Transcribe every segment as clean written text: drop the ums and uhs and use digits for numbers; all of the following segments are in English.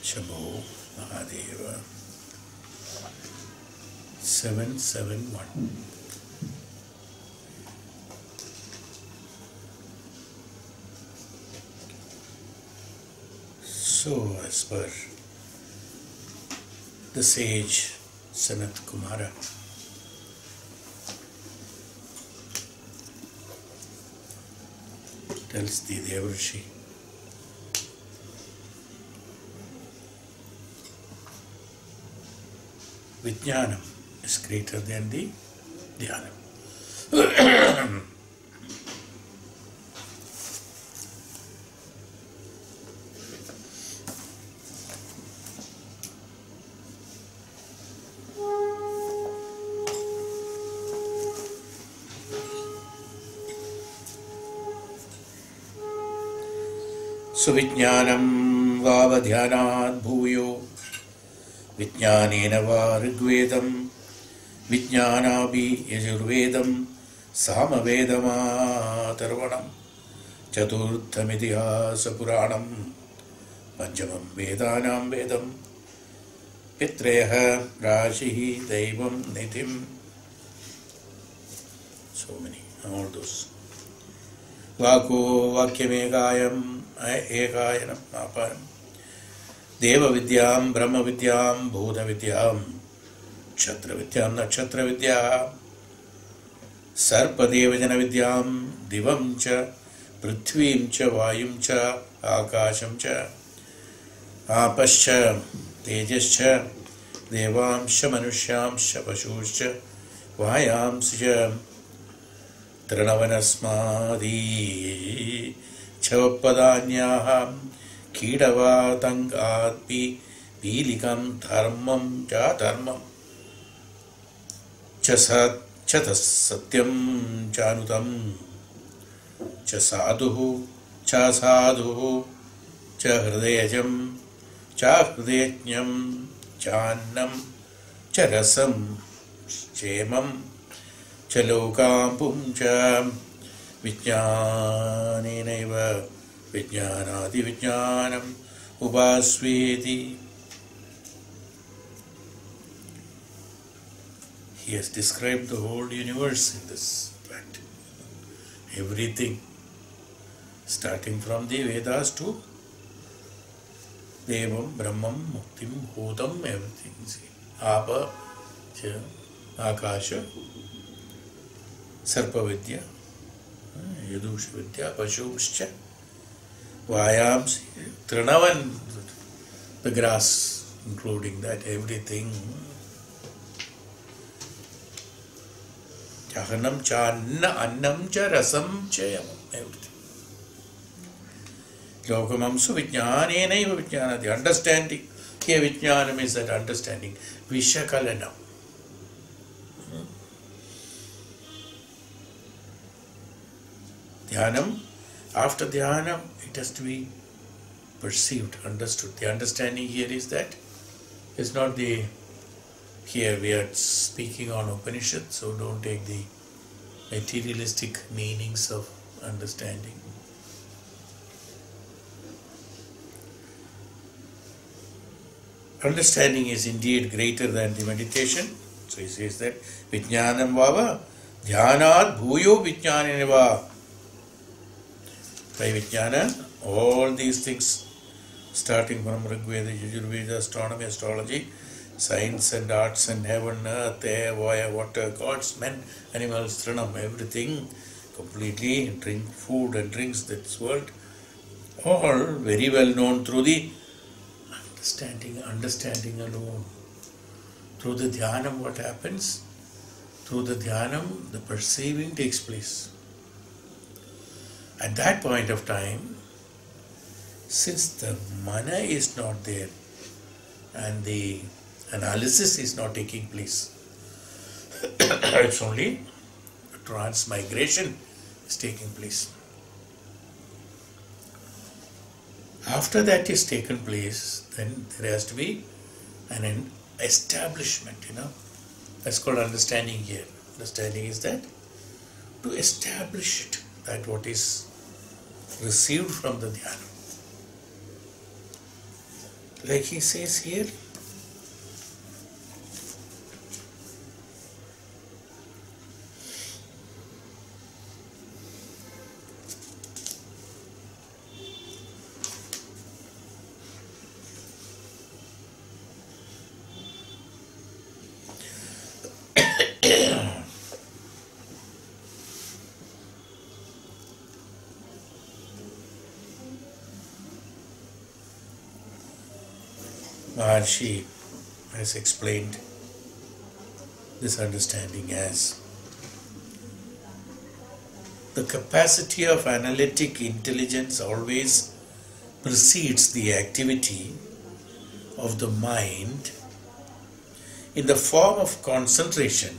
Shambho Mahadeva 7.7.1. So, as per the Sage Sanatkumara, tells the Deva Rishi, Vijnaanam is greater than the Dhyanam. So Vijnaanam vava dhyanad bhuyo Vijnanena va rigvedam Vijnanabi yajurvedam Samavedamatarvanam Chaturtham idihasa puranam Panjamam vedanam vedam Pitreha rashihi daivam nitim. So many, all those. Vako vakyamegayam ekayanam aparam Deva Vidyam, Brahma Vidyam, Bhuta Vidyam, Kshatra Vidyam, Nakshatra Vidyam, Sarpa Devajana Vidyam, Divam Cha, Prithvim Cha, Vayum Cha, Akasham Cha, Apascha, Tejas Cha, Devam Sha, Manusham Sha, Pashus Cha, Vayam Cha, Tranavanasmadi, Chavapadanyaham, Kidavatangatpi Pilikam Dharmam Cha Dharmam Chasat Chatas Satyam Chanutam Chasaduhu Chasaduhu Chahridayajam Chahridayajnam Channam Charasam Chemam Chalokampum Cha Vijnanenaiva Vijnanadi Vijnanam Upasveti. He has described the whole universe in this fact. Everything, starting from the Vedas to Devam, Brahmam, Muktim, Bhutam, everything. See, Apa, Cha, Akasha, Sarpa Vidya, Yadusha Vidya, Pashumscha, Vayams, Trinavan, the grass, including that, everything. Chahanam, Channa, Annam, Cha, Rasam, Chayamam, everything. Lokamam su Vijnanenaiva Vijnana, the understanding. Here Vijnanam is that understanding. Vishakalanam. Dhyanam, after Dhyanam, it has to be perceived, understood. The understanding here is that it's not the, here we are speaking on Upanishad, so don't take the materialistic meanings of understanding. Understanding is indeed greater than the meditation. So he says that Vijnanam vava dhyanad bhuyo Vijnaneneva. By Vijnana, all these things, starting from Rigveda, Yajurveda, astronomy, astrology, science and arts and heaven, earth, air, fire, water, gods, men, animals, trinam, everything, completely, drink, food and drinks, this world, all very well known through the understanding alone. Through the Dhyanam, what happens? Through the Dhyanam, the perceiving takes place. At that point of time, since the mana is not there and the analysis is not taking place, it's only transmigration is taking place. After that is taken place, then there has to be an establishment, That's called understanding here. Understanding is that to establish it, that what is received from the Dhyanam. Like he says here, Maharshi has explained this understanding as the capacity of analytic intelligence always precedes the activity of the mind in the form of concentration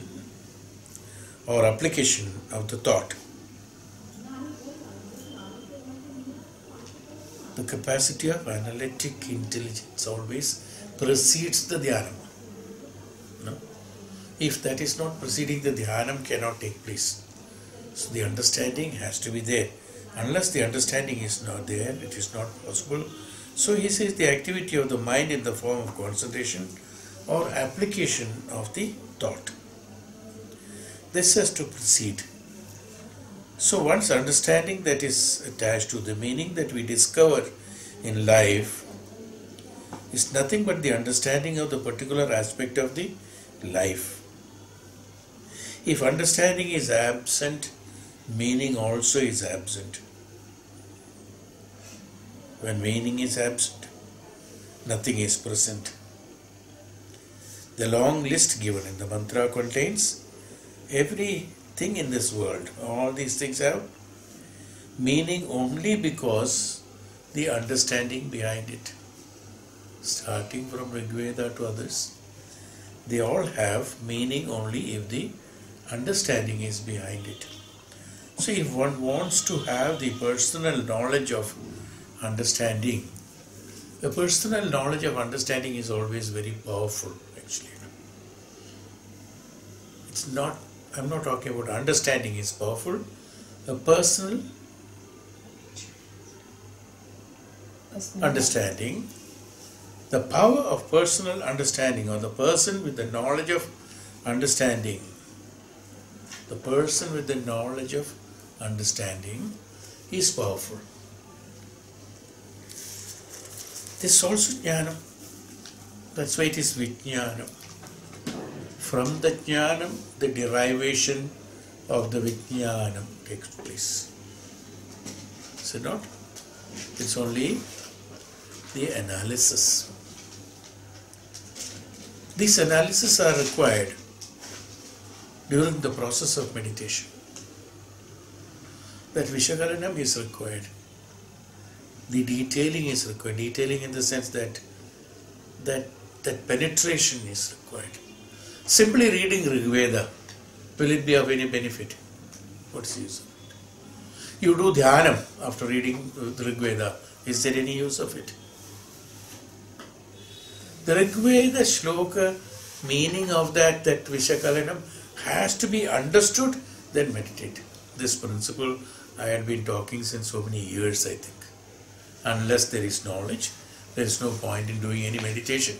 or application of the thought. The capacity of analytic intelligence always precedes the Dhyanam. No? If that is not preceding, the Dhyanam cannot take place. So the understanding has to be there. Unless the understanding is not there, it is not possible. So he says the activity of the mind in the form of concentration or application of the thought. This has to precede. So one's understanding that is attached to the meaning that we discover in life is nothing but the understanding of the particular aspect of the life. If understanding is absent, meaning also is absent. When meaning is absent, nothing is present. The long list given in the mantra contains everything in this world. All these things have meaning only because the understanding behind it. Starting from Rigveda to others, they all have meaning only if the understanding is behind it. So if one wants to have the personal knowledge of understanding, the personal knowledge of understanding is always very powerful actually. It's not, I'm not talking about understanding is powerful. A personal understanding, the power of personal understanding, or the person with the knowledge of understanding, the person with the knowledge of understanding is powerful. This is also Jnanam. That's why it is Vijnaanam. From the Jnanam, the derivation of the Vijnaanam takes place. Is it not? It's only the analysis. These analyses are required during the process of meditation. That Vishakalanam is required. The detailing is required. Detailing in the sense that penetration is required. Simply reading Rigveda, will it be of any benefit? What's the use of it? You do Dhyanam after reading the Rigveda. Is there any use of it? The Rigveda shloka meaning of that Vishakalanam has to be understood, then meditate. This principle I had been talking since so many years, I think. Unless there is knowledge, there is no point in doing any meditation.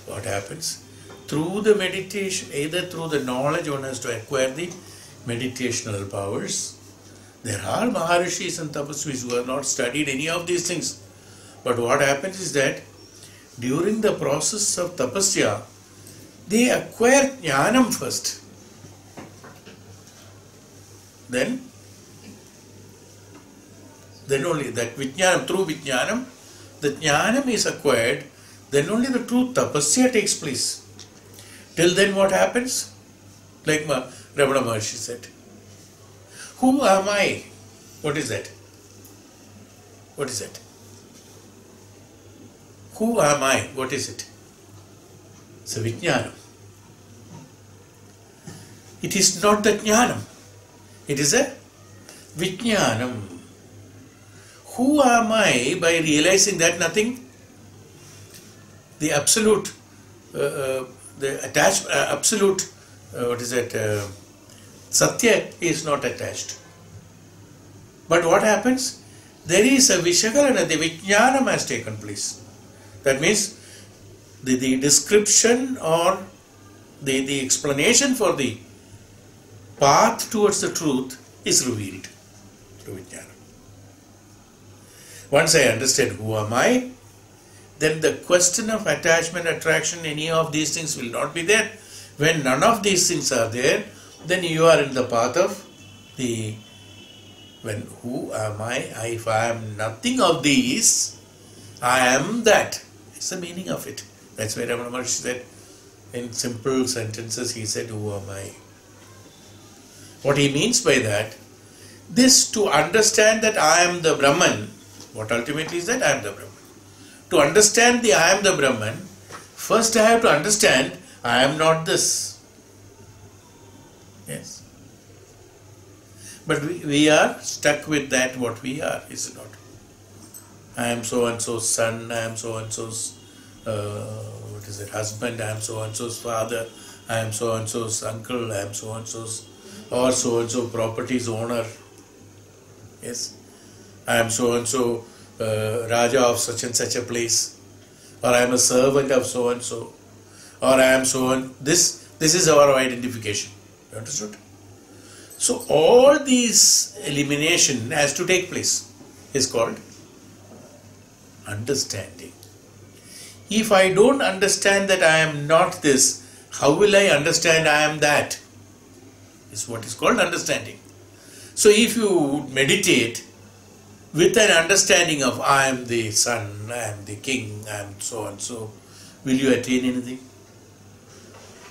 What happens? Through the meditation, either through the knowledge one has to acquire the meditational powers. There are Maharishis and Tapasvis who have not studied any of these things. But what happens is that during the process of tapasya, they acquire Jnanam first. Then only that Vijnaanam, through Vijnaanam, the Jnanam is acquired, then only the true tapasya takes place. Till then what happens? Like Ramana Maharshi said, who am I? What is that? What is that? Who am I? What is it? It's a Vijnaanam. It is not the Jnanam. It is a Vijnaanam. Who am I? By realizing that nothing, the absolute, the attached, absolute, Satya is not attached. But what happens? There is a Vishakalana, the Vijnaanam has taken place. That means the description or the explanation for the path towards the truth is revealed through Vijnaanam. Once I understand who am I, then the question of attachment, attraction, any of these things will not be there. When none of these things are there, then you are in the path of the, when who am I? If I am nothing of these, I am that. It's the meaning of it. That's why Ramana Maharshi said, in simple sentences, he said, who am I? What he means by that, this to understand that I am the Brahman, what ultimately is that? I am the Brahman. To understand the I am the Brahman, first I have to understand I am not this. Yes. But we are stuck with that what we are, is it not? I am so and so's son, I am so and so's husband, I am so and so's father, I am so and so's uncle, I am so and so's or so and so property's owner. Yes. I am so and so Raja of such and such a place, or I am a servant of so and so, or I am so and this is our identification. You understood? So all these elimination has to take place is called understanding. If I don't understand that I am not this, how will I understand I am that? Is what is called understanding. So if you meditate with an understanding of I am the son, I am the king, I am so and so, will you attain anything?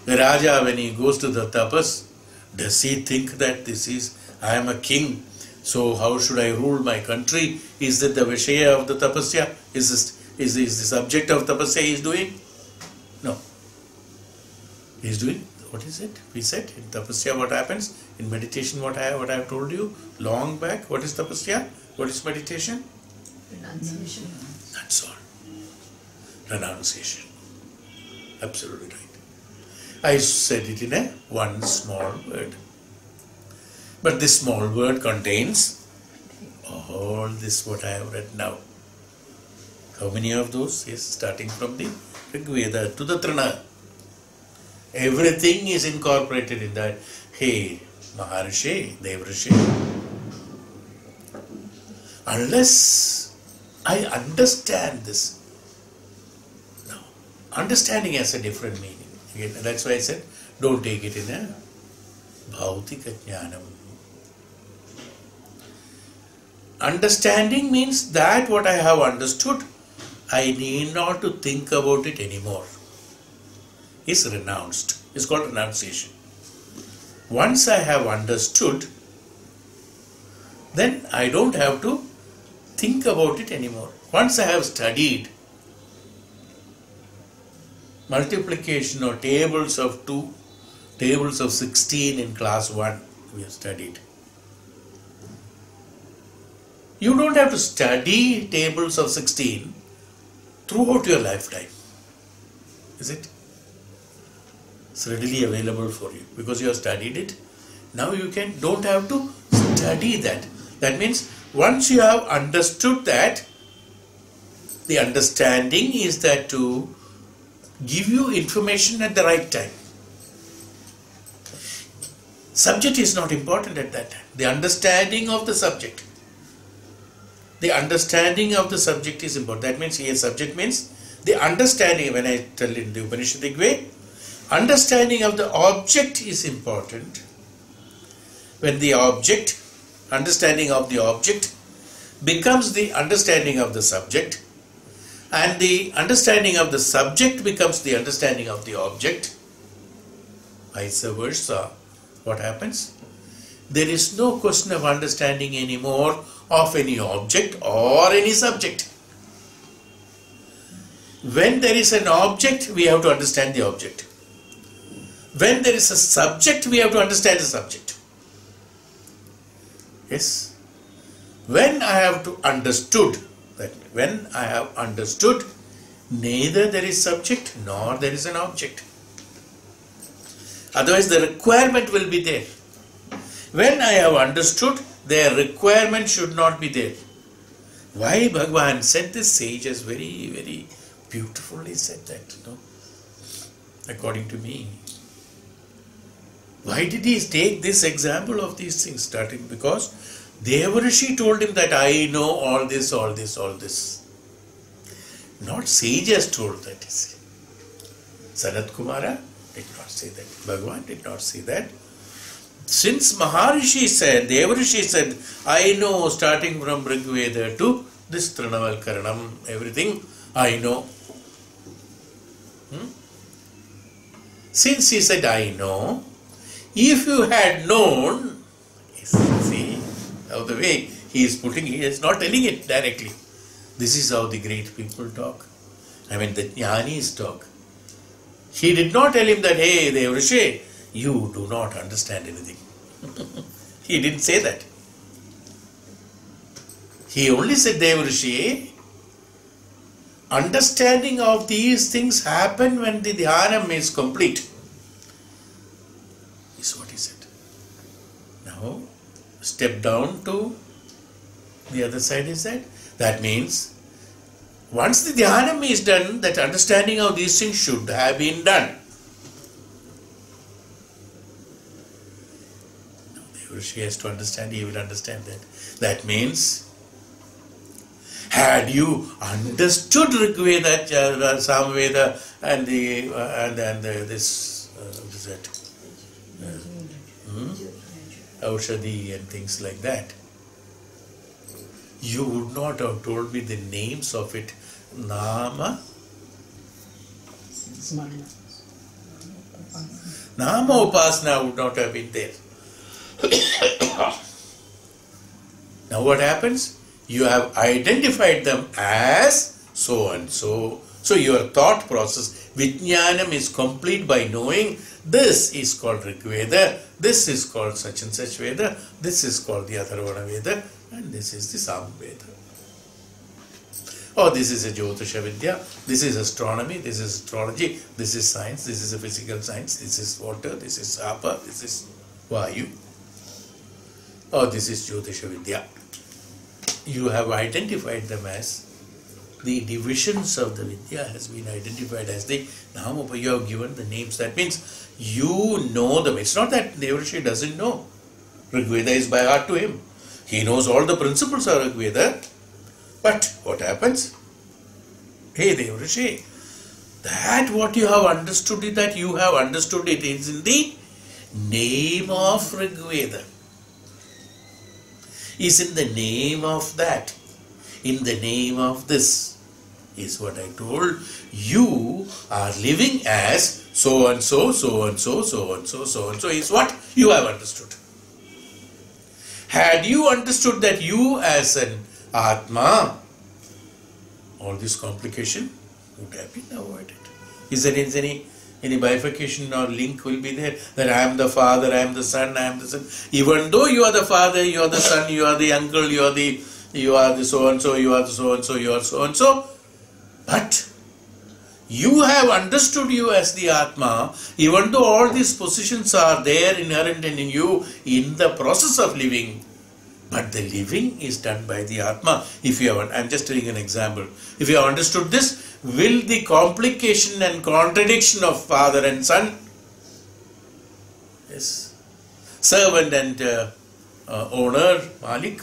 The Raja, when he goes to the tapas, does he think that this is, I am a king, so how should I rule my country? Is that the Vishaya of the tapasya? Is the subject of tapasya he is doing? No. He is doing, what is it? We said in tapasya what happens? In meditation what I have told you long back, what is tapasya? What is meditation? Renunciation. That's all. Renunciation. Absolutely right. I said it in one small word. But this small word contains all this what I have read now. How many of those? Yes, starting from the Rig Veda to the Trina. Everything is incorporated in that. Hey, Maharishi, Deva Rishi. Unless I understand this. No. Understanding has a different meaning. Again, that's why I said, don't take it in a bhautika jnanam. Understanding means that what I have understood, I need not to think about it anymore. Is renounced. It's called renunciation. Once I have understood, then I don't have to think about it anymore. Once I have studied multiplication or tables of 2, tables of 16 in class 1, we have studied. You don't have to study tables of 16 throughout your lifetime. Is it? It's readily available for you because you have studied it. Now you don't have to study that. That means once you have understood that, the understanding is that to give you information at the right time. Subject is not important at that time. The understanding of the subject. The understanding of the subject is important. That means here subject means the understanding, when I tell in the Upanishadic way, understanding of the object is important. When the object, understanding of the object becomes the understanding of the subject, and the understanding of the subject becomes the understanding of the object, vice versa. What happens? There is no question of understanding anymore of any object or any subject. When there is an object, we have to understand the object. When there is a subject, we have to understand the subject. Yes. When I have understood, neither there is subject nor there is an object. Otherwise the requirement will be there. When I have understood, their requirement should not be there. Why Bhagavan said this? Sages very, very Beautifully said that, according to me. Why did he take this example of these things? Starting because Deva Rishi told him that I know all this, all this, all this. Not sages told that, you see. Sanatkumara did not say that. Bhagavan did not say that. Since Maharishi said, Deva Rishi said, I know starting from Rigveda to this Trinavalkaranam, everything I know. Since he said, I know, if you had known, see how the way he is putting it, he is not telling it directly. This is how the great people talk. I mean, the Jnanis talk. He did not tell him that, hey, Deva Rishi, you do not understand anything. He didn't say that. He only said, Deva Rishi, understanding of these things happen when the Dhyanam is complete. Is what he said. Now, step down to the other side is that. That means, once the Dhyanam is done, that understanding of these things should have been done. Now, Deva Rishi has to understand, he will understand that. That means, had you understood Rigveda, Samveda, and this Aushadhi and things like that, you would not have told me the names of it. Nama Upasana would not have been there. Now what happens? You have identified them as so and so. So your thought process, Vijnaanam, is complete by knowing this is called Rigveda, this is called such and such Veda, this is called the Atharvana Veda, and this is the Samveda. Or this is a Jyotisha Vidya, this is astronomy, this is astrology, this is science, this is a physical science, this is water, this is Apa, this is Vayu, or this is Jyotisha Vidya. You have identified them as the divisions of the Vidya has been identified as the Namapa. You have given the names. That means you know them. It's not that Deva Rishi doesn't know. Rigveda is by heart to him. He knows all the principles of Rigveda. But what happens? Hey Deva Rishi, that what you have understood is that you have understood it is in the name of Rigveda. Is in the name of that. In the name of this is what I told. You are living as so and so, so and so, so and so, so and so is what you have understood. Had you understood that you as an Atma, all this complication would have been avoided. Is there any bifurcation or link will be there that I am the father, I am the son, I am the son. Even though you are the father, you are the son, you are the uncle, you are the so and so, you are the so and so, you are so and so. But you have understood you as the Atma, even though all these positions are there inherent in you in the process of living. But the living is done by the Atma. If you have, I am just telling an example. If you have understood this, will the complication and contradiction of father and son, yes, servant and owner, Malik,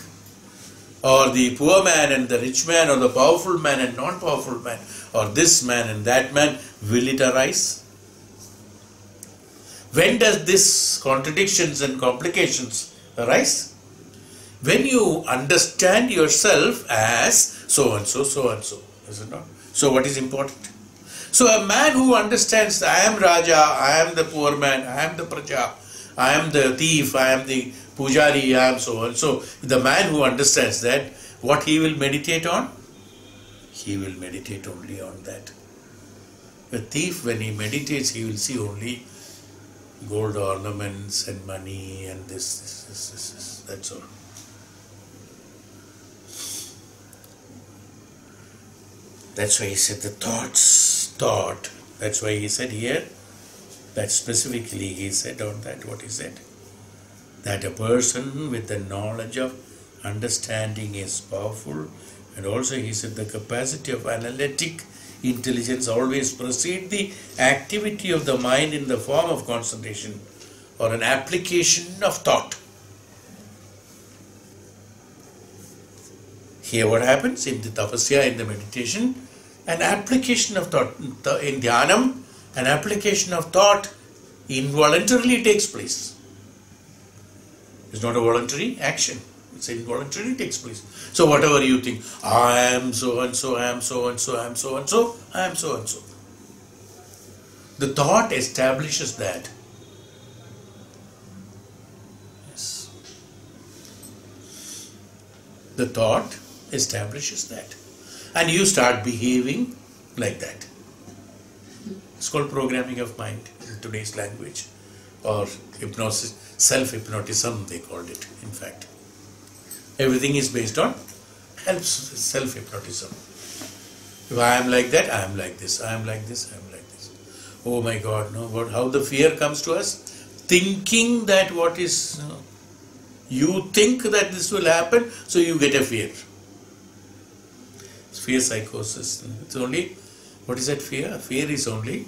or the poor man and the rich man, or the powerful man and non-powerful man, or this man and that man, will it arise? When does this contradictions and complications arise? When you understand yourself as so and so, so and so, is it not? So what is important? So a man who understands, I am Raja, I am the poor man, I am the Praja, I am the thief, I am the Pujari, I am so and so. The man who understands that, what he will meditate on? He will meditate only on that. A thief, when he meditates, he will see only gold ornaments and money and this. That's all. That's why he said the thought. That's why he said here, that specifically he said on that, what he said. That a person with the knowledge of understanding is powerful, and also he said the capacity of analytic intelligence always precedes the activity of the mind in the form of concentration or an application of thought. Here what happens in the tapasya, in the meditation, an application of thought. In Dhyanam, an application of thought involuntarily takes place. It's not a voluntary action. It's involuntarily takes place. So whatever you think, I am so and so, I am so and so, I am so and so, I am so and so. The thought establishes that. Yes. The thought establishes that. And you start behaving like that. It's called programming of mind in today's language, or hypnosis, self-hypnotism they called it, in fact. Everything is based on self-hypnotism. If I am like that, I am like this, I am like this, I am like this. Oh my God, no, how the fear comes to us? Thinking that what is, you think that this will happen, so you get a fear. It's fear psychosis. It's only, what is that fear? Fear is only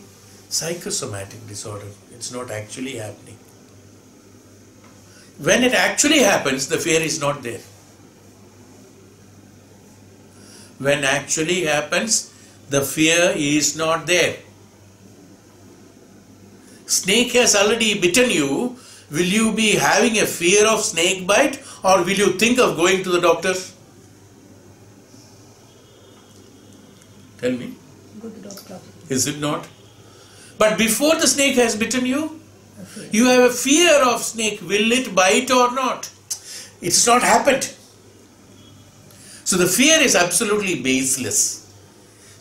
psychosomatic disorder. It's not actually happening. When it actually happens, the fear is not there. When actually happens, the fear is not there. Snake has already bitten you. Will you be having a fear of snake bite, or will you think of going to the doctor? Tell me. Go to the doctor. Is it not? But before the snake has bitten you, you have a fear of snake. Will it bite or not? It's not happened. So the fear is absolutely baseless.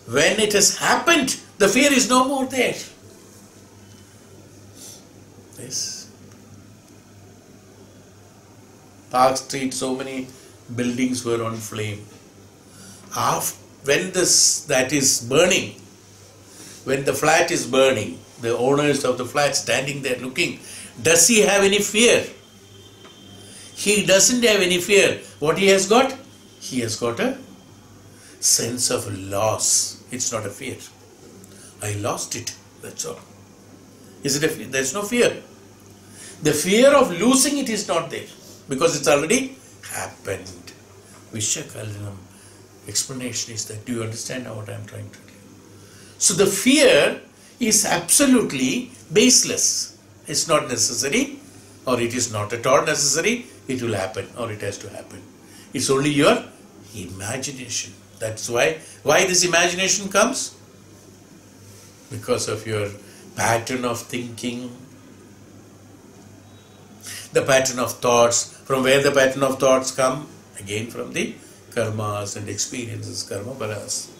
When it has happened, the fear is no more there. Yes. Park Street, so many buildings were on flame. When that is burning, when the flat is burning, the owners of the flat standing there looking, does he have any fear? He doesn't have any fear. What he has got? He has got a sense of loss. It's not a fear. I lost it, that's all. Is it a fear? There's no fear. The fear of losing it is not there, because it's already happened. Vishakalanam. Explanation is that, do you understand now what I am trying to tell you? So the fear is absolutely baseless. It's not necessary, or it is not at all necessary. It will happen, or it has to happen. It's only your imagination. That's why this imagination comes? Because of your pattern of thinking, the pattern of thoughts. From where the pattern of thoughts come? Again from the karmas and experiences, karma paras,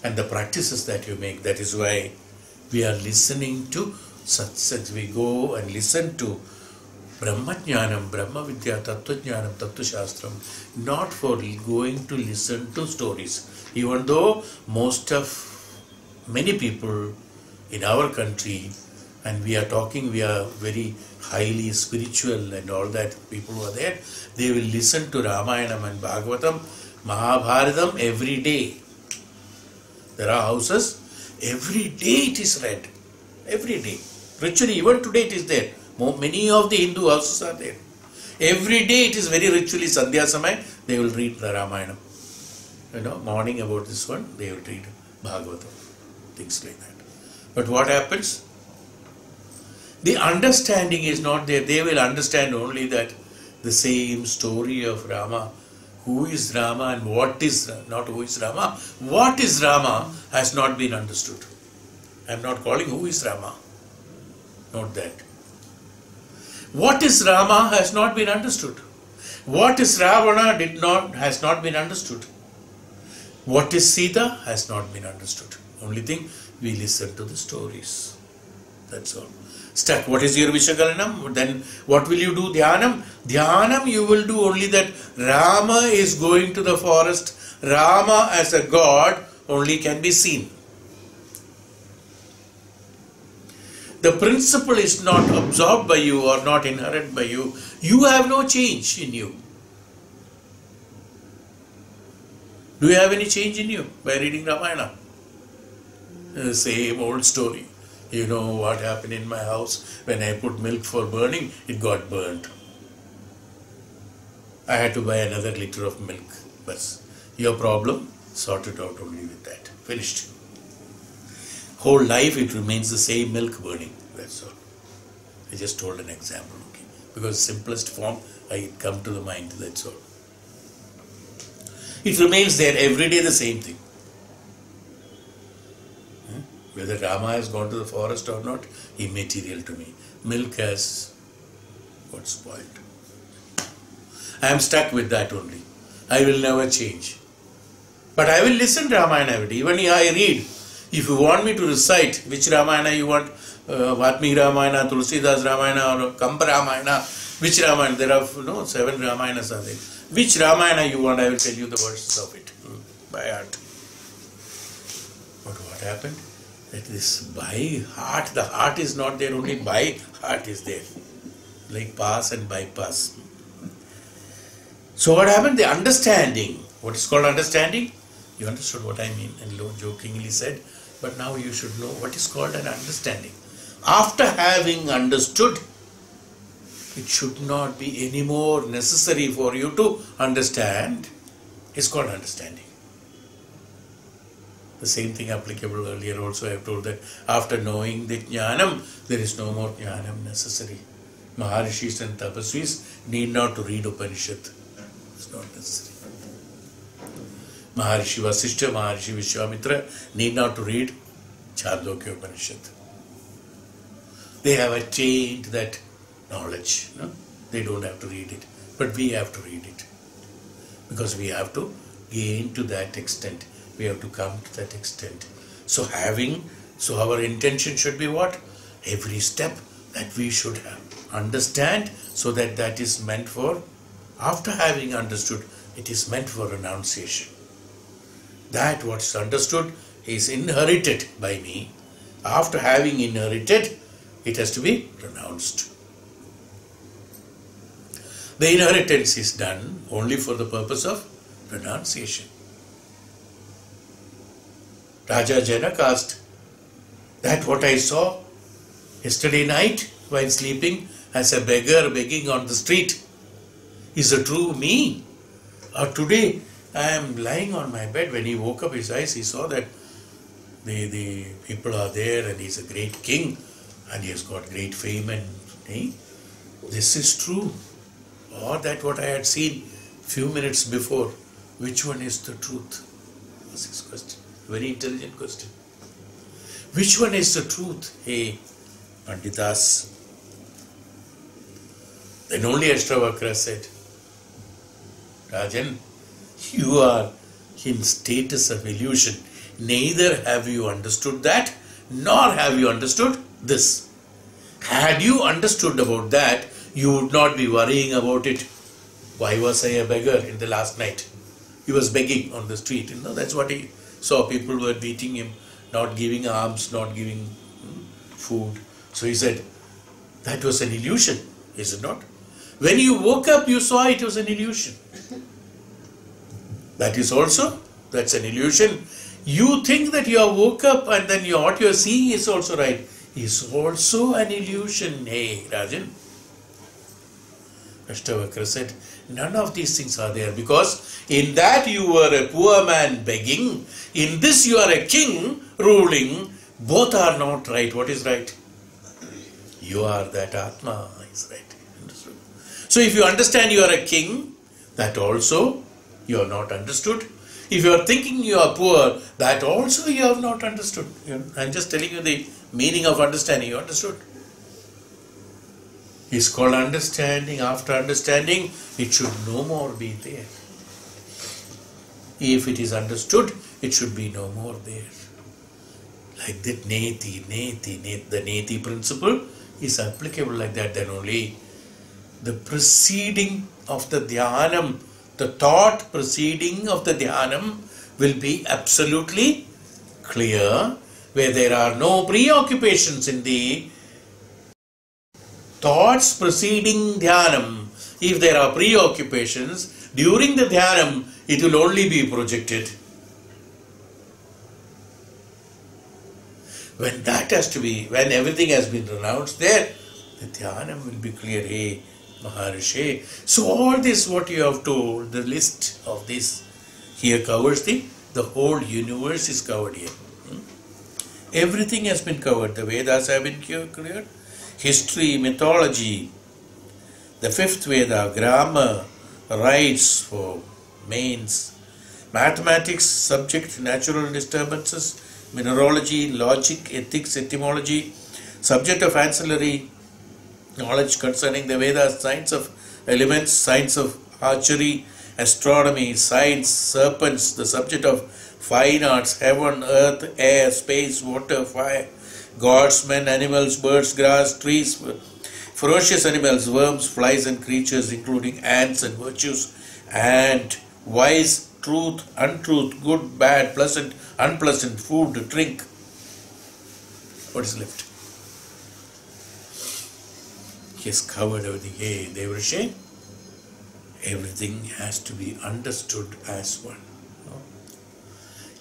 and the practices that you make. That is why we are listening to satsangs. We go and listen to Brahmajnanam, Brahma Vidya, Tattvajnanam, Tattvashastram, not for going to listen to stories. Even though many people in our country, and we are very highly spiritual and all that, people who are there, they will listen to Ramayanam and Bhagavatam, Mahabharatam every day. There are houses, every day it is read. Every day. Ritually, even today it is there. Many of the Hindu houses are there. Every day it is very ritually, Sandhya Samay, they will read the Ramayana. Morning about this one, they will read Bhagavatam. Things like that. But what happens? The understanding is not there. They will understand only that the same story of Rama. Who is Rama and what is Rama? Not who is Rama. What is Rama has not been understood. I am not calling who is Rama. Not that. What is Rama has not been understood. What is Ravana has not been understood. What is Sita has not been understood. Only thing, we listen to the stories. That's all. Stuck. What is your Vishakalanam? Then what will you do? Dhyanam. Dhyanam you will do only that Rama is going to the forest. Rama as a god only can be seen. The principle is not absorbed by you or not inherent by you. You have no change in you. Do you have any change in you by reading Ramayana? Same old story. You know what happened in my house when I put milk for burning, it got burnt. I had to buy another liter of milk. But your problem sorted out only with that. Finished. Whole life it remains the same milk burning. That's all. I just told an example, okay? Because simplest form I come to the mind, that's all. It remains there every day the same thing. Whether Rama has gone to the forest or not, immaterial to me. Milk has got spoiled. I am stuck with that only. I will never change. But I will listen to Ramayana every day. Even I read. If you want me to recite which Ramayana you want, Vatmiki Ramayana, Tulsidas Ramayana or Kampa Ramayana, which Ramayana, there are 7 Ramayanas are there. Which Ramayana you want, I will tell you the verses of it by heart. But what happened? That this by heart, the heart is not there, only by heart is there. Like pass and bypass. So what happened? The understanding. What is called understanding? You understood what I mean, and Lord jokingly said, but now you should know what is called an understanding. After having understood, it should not be any more necessary for you to understand. It's called understanding. The same thing applicable earlier also. I have told that after knowing the Dhyanam, there is no more Dhyanam necessary. Maharishis and Tapasvis need not to read Upanishad. It's not necessary. Maharishi Vasishtha, Maharishi Vishwamitra need not to read Chhandogya Upanishad. They have attained that knowledge. No? They don't have to read it. But we have to read it. Because we have to gain to that extent. We have to come to that extent. So our intention should be what? Every step that we should understand, so that that is meant for, after having understood, it is meant for renunciation. That what is understood is inherited by me. After having inherited, it has to be renounced. The inheritance is done only for the purpose of renunciation. Raja Janak asked, that what I saw yesterday night while sleeping as a beggar begging on the street is a true me? Or today I am lying on my bed, when he woke up his eyes, he saw that the people are there and he is a great king and he has got great fame and this is true. Or that what I had seen few minutes before, which one is the truth? Was his question. Very intelligent question. Which one is the truth? Hey, Panditas. Then only Ashtavakra said, Rajan, you are in status of illusion. Neither have you understood that, nor have you understood this. Had you understood about that, you would not be worrying about it. Why was I a beggar in the last night? He was begging on the street. That's what he saw. People were beating him, not giving alms, not giving food. So he said, that was an illusion, is it not? When you woke up, you saw it was an illusion. That's an illusion. You think that you are woke up and then what you are seeing is also right. Is also an illusion. Hey, Rajan. Ashtavakra said, none of these things are there, because in that you were a poor man begging, in this you are a king ruling. Both are not right. What is right? You are that Atma is right. Understood? So if you understand you are a king, that also you are not understood. If you are thinking you are poor, that also you have not understood. I am just telling you the meaning of understanding. You understood? It's called understanding. After understanding, it should no more be there. If it is understood, it should be no more there. Like that neti, the neti principle is applicable like that. Then only the proceeding of the Dhyanam, the thought proceeding of the Dhyanam will be absolutely clear, where there are no preoccupations in the thoughts preceding Dhyanam. If there are preoccupations, during the Dhyanam, it will only be projected. When that has to be, when everything has been renounced there, the Dhyanam will be clear. Hey, Maharishi. So all this what you have told, the list of this here covers the whole universe is covered here. Everything has been covered. The Vedas have been cleared. History, mythology, the fifth Veda, grammar, rites for mains, mathematics, subject, natural disturbances, mineralogy, logic, ethics, etymology, subject of ancillary knowledge concerning the Vedas, science of elements, science of archery, astronomy, science, serpents, the subject of fine arts, heaven, earth, air, space, water, fire, gods, men, animals, birds, grass, trees, ferocious animals, worms, flies and creatures including ants and virtues, and wise, truth, untruth, good, bad, pleasant, unpleasant, food, drink. What is left? He has covered everything. Hey, Deva Rishi, everything has to be understood as one.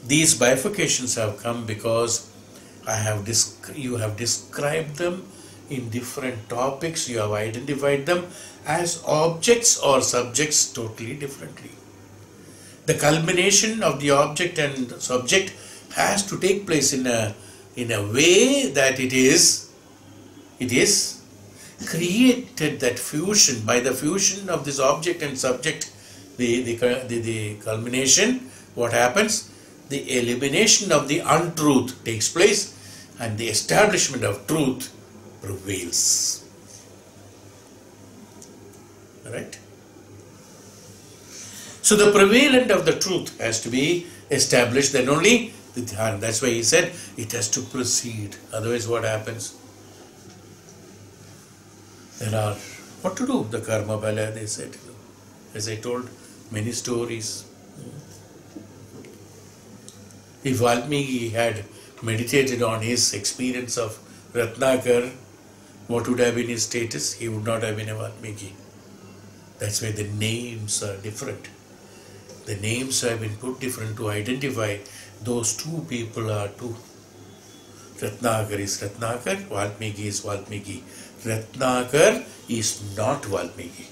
These bifurcations have come because you have described them in different topics. You have identified them as objects or subjects totally differently. The culmination of the object and subject has to take place in a way that it is created, that fusion. By the fusion of this object and subject, the culmination, what happens? The elimination of the untruth takes place and the establishment of truth prevails. Alright? So the prevalent of the truth has to be established, then only the Dhyanam. That's why he said it has to proceed. Otherwise what happens? There are, what to do? The karma bala, they said. As I told, many stories. If Valmiki had meditated on his experience of Ratnakar, what would have been his status? He would not have been a Valmiki. That's why the names are different. The names have been put different to identify those two people are two. Ratnakar is Ratnakar, Valmiki is Valmiki. Ratnakar is not Valmiki.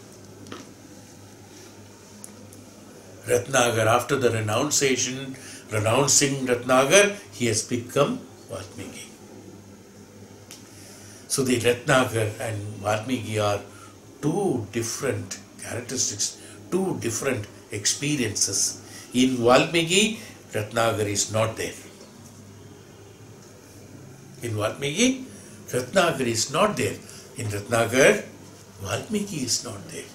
Ratnakar, after the renouncing Ratnakar, he has become Valmiki. So the Ratnakar and Valmiki are two different characteristics, two different experiences. In Valmiki, Ratnakar is not there. In Valmiki, Ratnakar is not there. In Ratnakar, Valmiki is not there.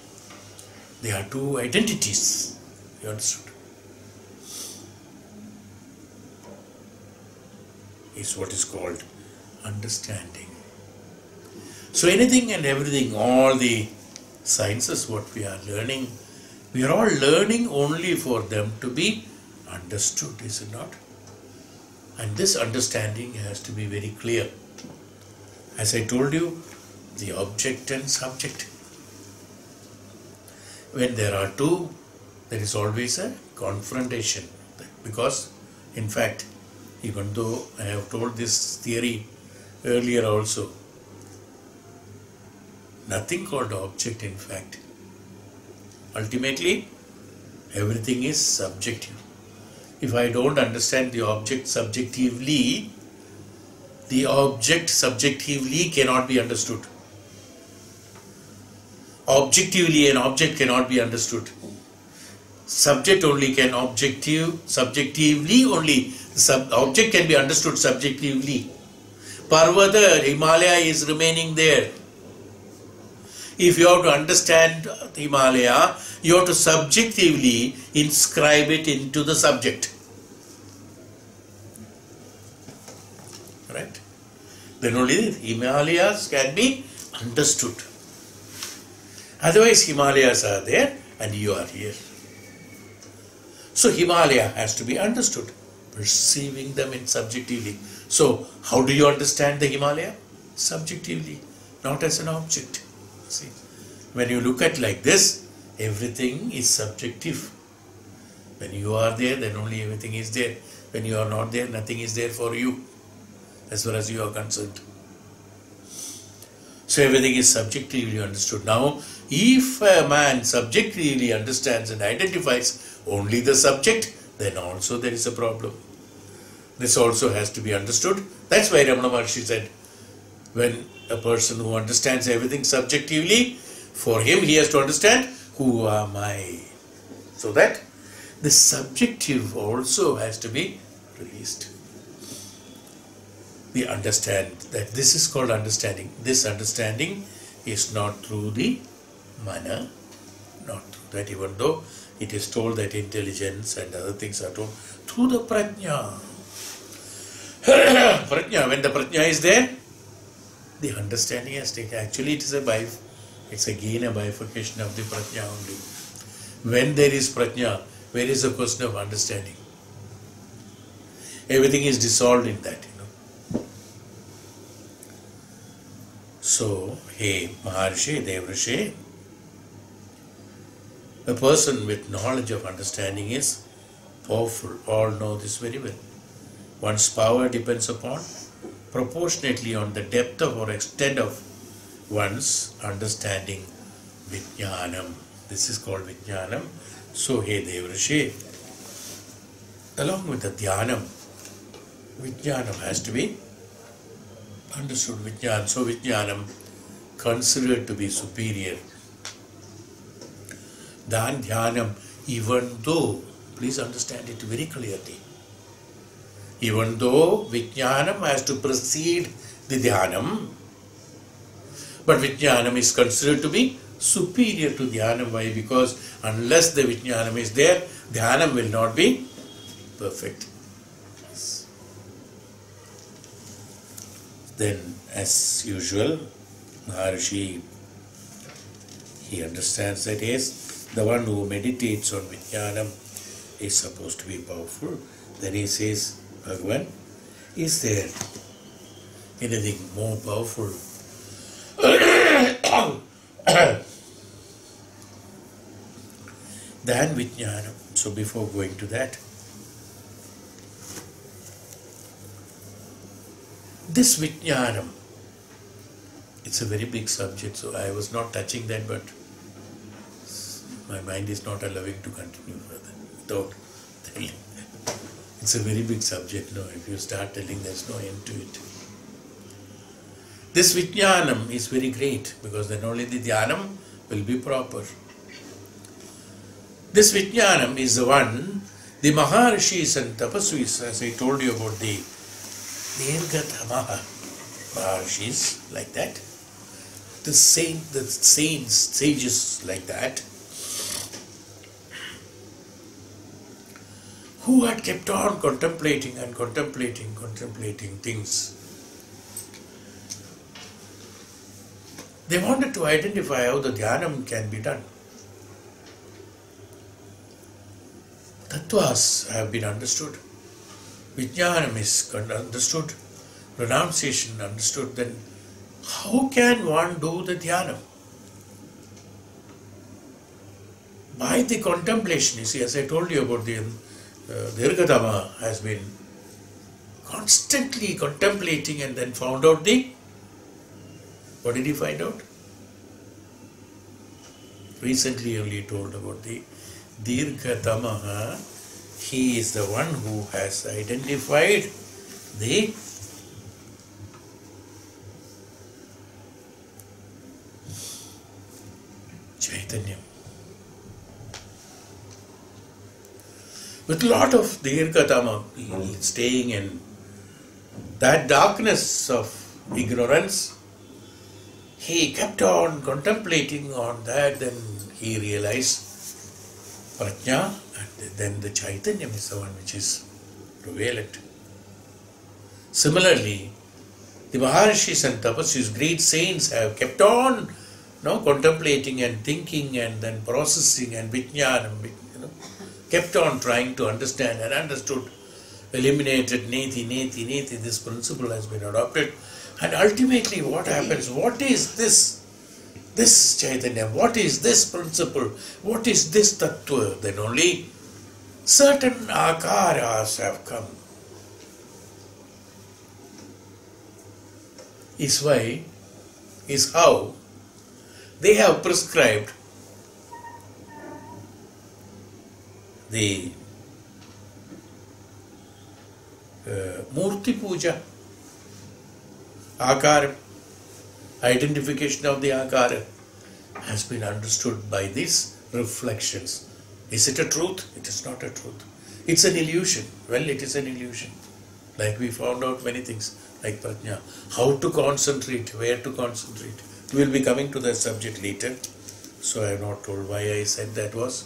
They are two identities. You understood? Is what is called understanding. So anything and everything, all the sciences what we are learning, we are all learning only for them to be understood, is it not? And this understanding has to be very clear. As I told you, the object and subject. When there are two, there is always a confrontation. Because, in fact, even though I have told this theory earlier also, nothing called object, in fact. Ultimately, everything is subjective. If I don't understand the object subjectively, the object subjectively cannot be understood. Objectively, an object cannot be understood. Subject only can subjectively only. Object can be understood subjectively. Parvata, Himalaya is remaining there. If you have to understand the Himalaya, you have to subjectively inscribe it into the subject. Right? Then only the Himalayas can be understood. Otherwise, Himalayas are there and you are here. So Himalaya has to be understood, perceiving them in subjectively. So how do you understand the Himalaya? Subjectively, not as an object. See, when you look at like this, everything is subjective. When you are there, then only everything is there. When you are not there, nothing is there for you. as far as you are concerned. So everything is subjectively understood. Now, if a man subjectively understands and identifies only the subject, then also there is a problem. This also has to be understood. That's why Ramana Maharshi said, when a person who understands everything subjectively, for him he has to understand, who am I? So that the subjective also has to be released. We understand that this is called understanding. This understanding is not through the mana, not through that, even though it is told that intelligence and other things are told through the prajna. Prajna, when the prajna is there, the understanding has taken. Actually, it's again a bifurcation of the prajna only. When there is prajna, where is the question of understanding? Everything is dissolved in that, So, hey Maharshi, Deva Rishi, a person with knowledge of understanding is powerful. All know this very well. One's power depends upon proportionately on the depth of or extent of one's understanding. Vijnaanam. This is called Vijnaanam. So, hey Deva Rishi, along with the Dhyanam, Vijnaanam has to be understood. Vijnanam. So, Vijnaanam considered to be superior than Dhyanam, even though, please understand it very clearly, even though Vijnaanam has to precede the Dhyanam, but Vijnaanam is considered to be superior to Dhyanam. Why? Because unless the Vijnaanam is there, Dhyanam will not be perfect. Then, as usual, Maharshi, he understands that yes, the one who meditates on Vijnaanam is supposed to be powerful. Then he says, Bhagavan, is there anything more powerful than Vijnaanam? So before going to that, this Vijnaanam, it's a very big subject, so I was not touching that, but my mind is not allowing to continue further without telling. It's a very big subject. No, if you start telling, there's no end to it. This Vijnaanam is very great because then only the Dhyanam will be proper. This Vijnaanam is the one the Maharshis and Tapasvis, as I told you about the Maharshis, like that, the saints, sages like that, who had kept on contemplating and contemplating things. They wanted to identify how the Dhyanam can be done. Tattvas have been understood. Vijnanam is understood. Renunciation understood. Then how can one do the Dhyanam? By the contemplation. You see, as I told you about the Dirghadama has been constantly contemplating and then found out what did he find out? Recently only told about the Dirghadama. He is the one who has identified the Chaitanya. With a lot of Dirghadama staying in that darkness of ignorance, he kept on contemplating on that, then he realized Prajna, and then the Chaitanya is the one which is prevalent. Similarly, the Maharshis and Tapasvis, great saints, have kept on contemplating and thinking and then processing and Vijnanam, kept on trying to understand and understood, eliminated neti, this principle has been adopted. And ultimately what happens? What is this Chaitanya? What is this principle? What is this Tattva? Then only certain akaras have come. is how they have prescribed the Murti Puja, Akara, identification of the Akara has been understood by these reflections. Is it a truth? It is not a truth. It's an illusion. Well, it is an illusion. Like we found out many things, like Prajna. How to concentrate, where to concentrate. We will be coming to that subject later. So I have not told why I said that was.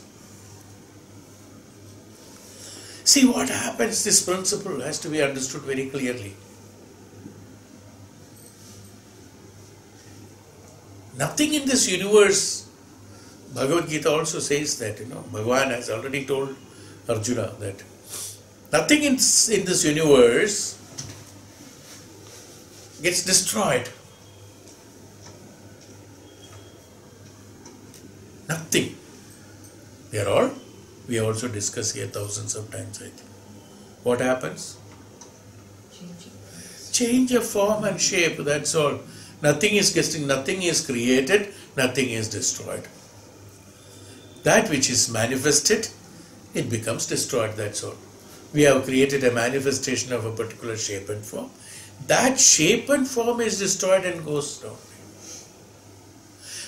See what happens, this principle has to be understood very clearly. Nothing in this universe, Bhagavad Gita also says that, Bhagavan has already told Arjuna that nothing in this universe gets destroyed. Nothing. They are all, we also discussed here thousands of times, I think. What happens? Change of form and shape, that's all. Nothing is created, nothing is destroyed. That which is manifested, it becomes destroyed, that's all. We have created a manifestation of a particular shape and form. That shape and form is destroyed and goes down.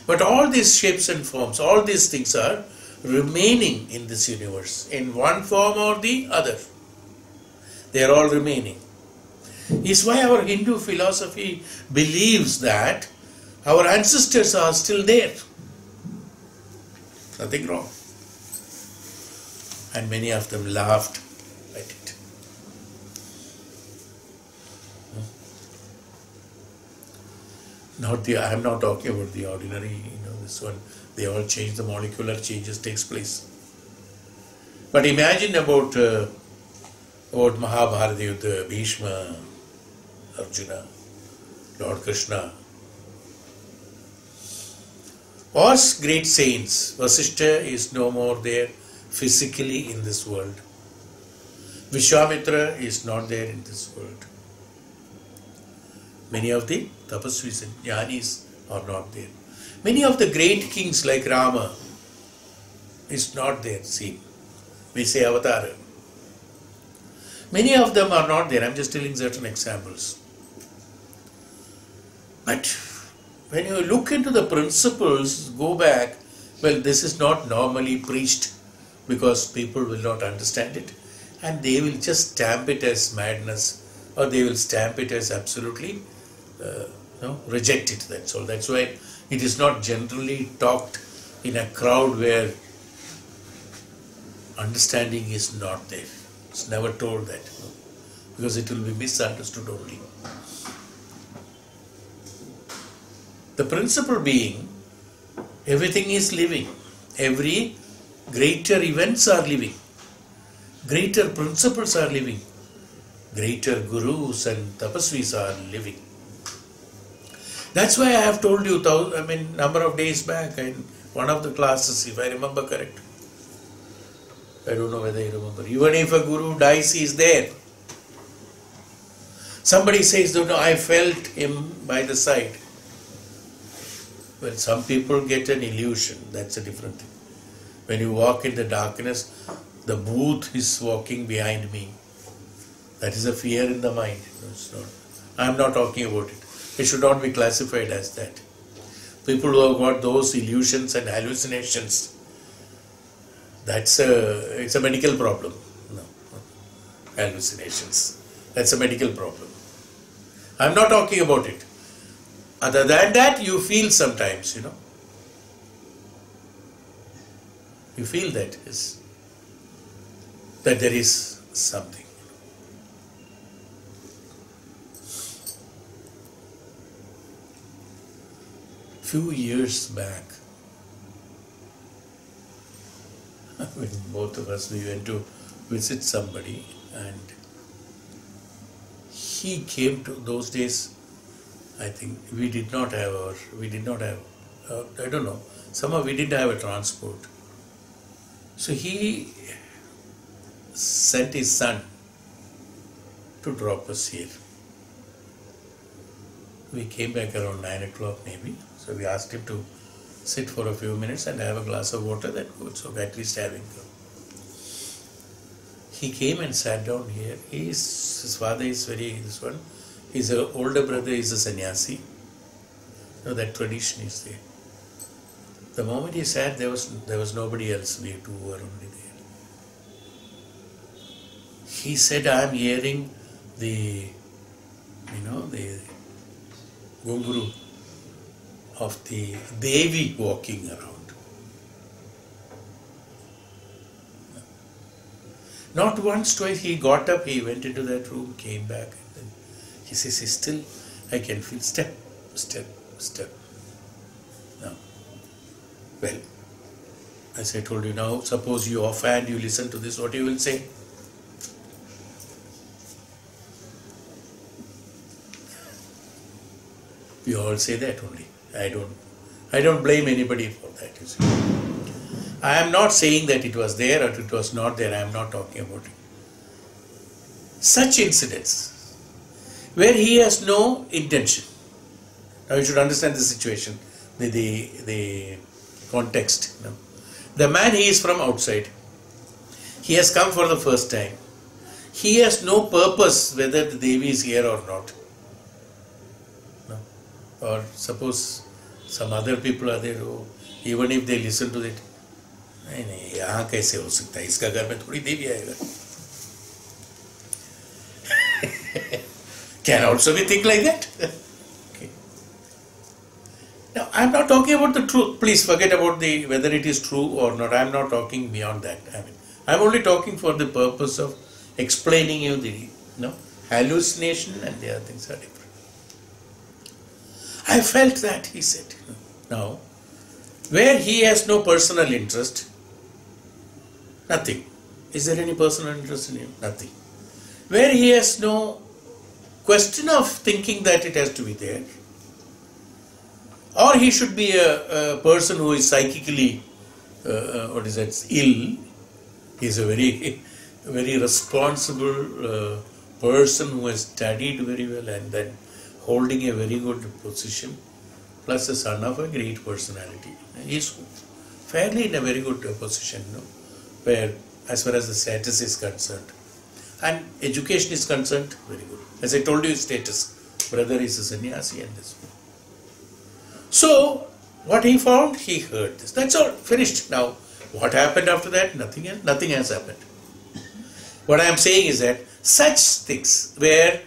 But all these shapes and forms, all these things are remaining in this universe in one form or the other. They are all remaining. Is why our Hindu philosophy believes that our ancestors are still there. Nothing wrong. And many of them laughed at it. I am not talking about the ordinary, this one. They all change, the molecular changes takes place. But imagine about Mahabharata Yuddha, Bhishma, Arjuna, Lord Krishna. Was great saints. Vasishtha is no more there physically in this world. Vishwamitra is not there in this world. Many of the tapasvis and jnanis are not there. Many of the great kings like Rama is not there seen. We say Avatara. Many of them are not there. I am just telling certain examples. But when you look into the principles, go back, well, this is not normally preached because people will not understand it and they will just stamp it as madness or they will stamp it as absolutely reject it. That's all. That's why it is not generally talked in a crowd where understanding is not there. It's never told that because it will be misunderstood only. The principle being, everything is living. Every greater events are living. Greater principles are living. Greater gurus and tapasvis are living. That's why I have told you, number of days back in one of the classes, if I remember correct. I don't know whether you remember. Even if a guru dies, he is there. Somebody says, no, I felt him by the side. Well, some people get an illusion. That's a different thing. When you walk in the darkness, the booth is walking behind me. That is a fear in the mind. It's not. I am not talking about it. It should not be classified as that. People who have got those illusions and hallucinations, it's a medical problem. No, hallucinations. That's a medical problem. I am not talking about it. Other than that, you feel sometimes, You feel that, yes, that there is something. Few years back, when both of us, we went to visit somebody and he came to those days. I think we did not have, I don't know, somehow we didn't have a transport. So he sent his son to drop us here. We came back around 9 o'clock maybe. So we asked him to sit for a few minutes and have a glass of water. That good. So at least having. He came and sat down here. His father is this one. His older brother is a sannyasi. That tradition is there. The moment he sat, there was nobody else. We two were only there. He said, I am hearing the gunguru of the Devi walking around. Not once, twice, he got up, he went into that room, came back, and then he says, still I can feel step. Now, well, as I told you now, suppose you offhand, you listen to this, what you will say? You all say that only. I don't blame anybody for that, you see. I am not saying that it was there or it was not there. I am not talking about it. Such incidents where he has no intention. Now you should understand the situation, the context. You know. The man, he is from outside. He has come for the first time. He has no purpose whether the Devi is here or not. No. Or suppose some other people are there who, even if they listen to it, नहीं यहाँ कैसे हो सकता है, इसका घर में थोड़ी देवी आएगा. Can also be think like that. Okay. Now I am not talking about the truth. Please forget about whether it is true or not. I am not talking beyond that. I am only talking for the purpose of explaining you the hallucination and the other things are different. I felt that, he said. Now, where he has no personal interest, nothing. Is there any personal interest in him? Nothing. Where he has no question of thinking that it has to be there, or he should be a person who is psychically, ill. He is a very responsible person who has studied very well and then holding a very good position, plus a son of a great personality. He is fairly in a very good position, where as far as the status is concerned. And education is concerned, very good. As I told you, his status. Brother is a sannyasi and this one. So, what he found, he heard this. That's all, finished. Now, what happened after that? Nothing else. Nothing has happened. What I am saying is that such things where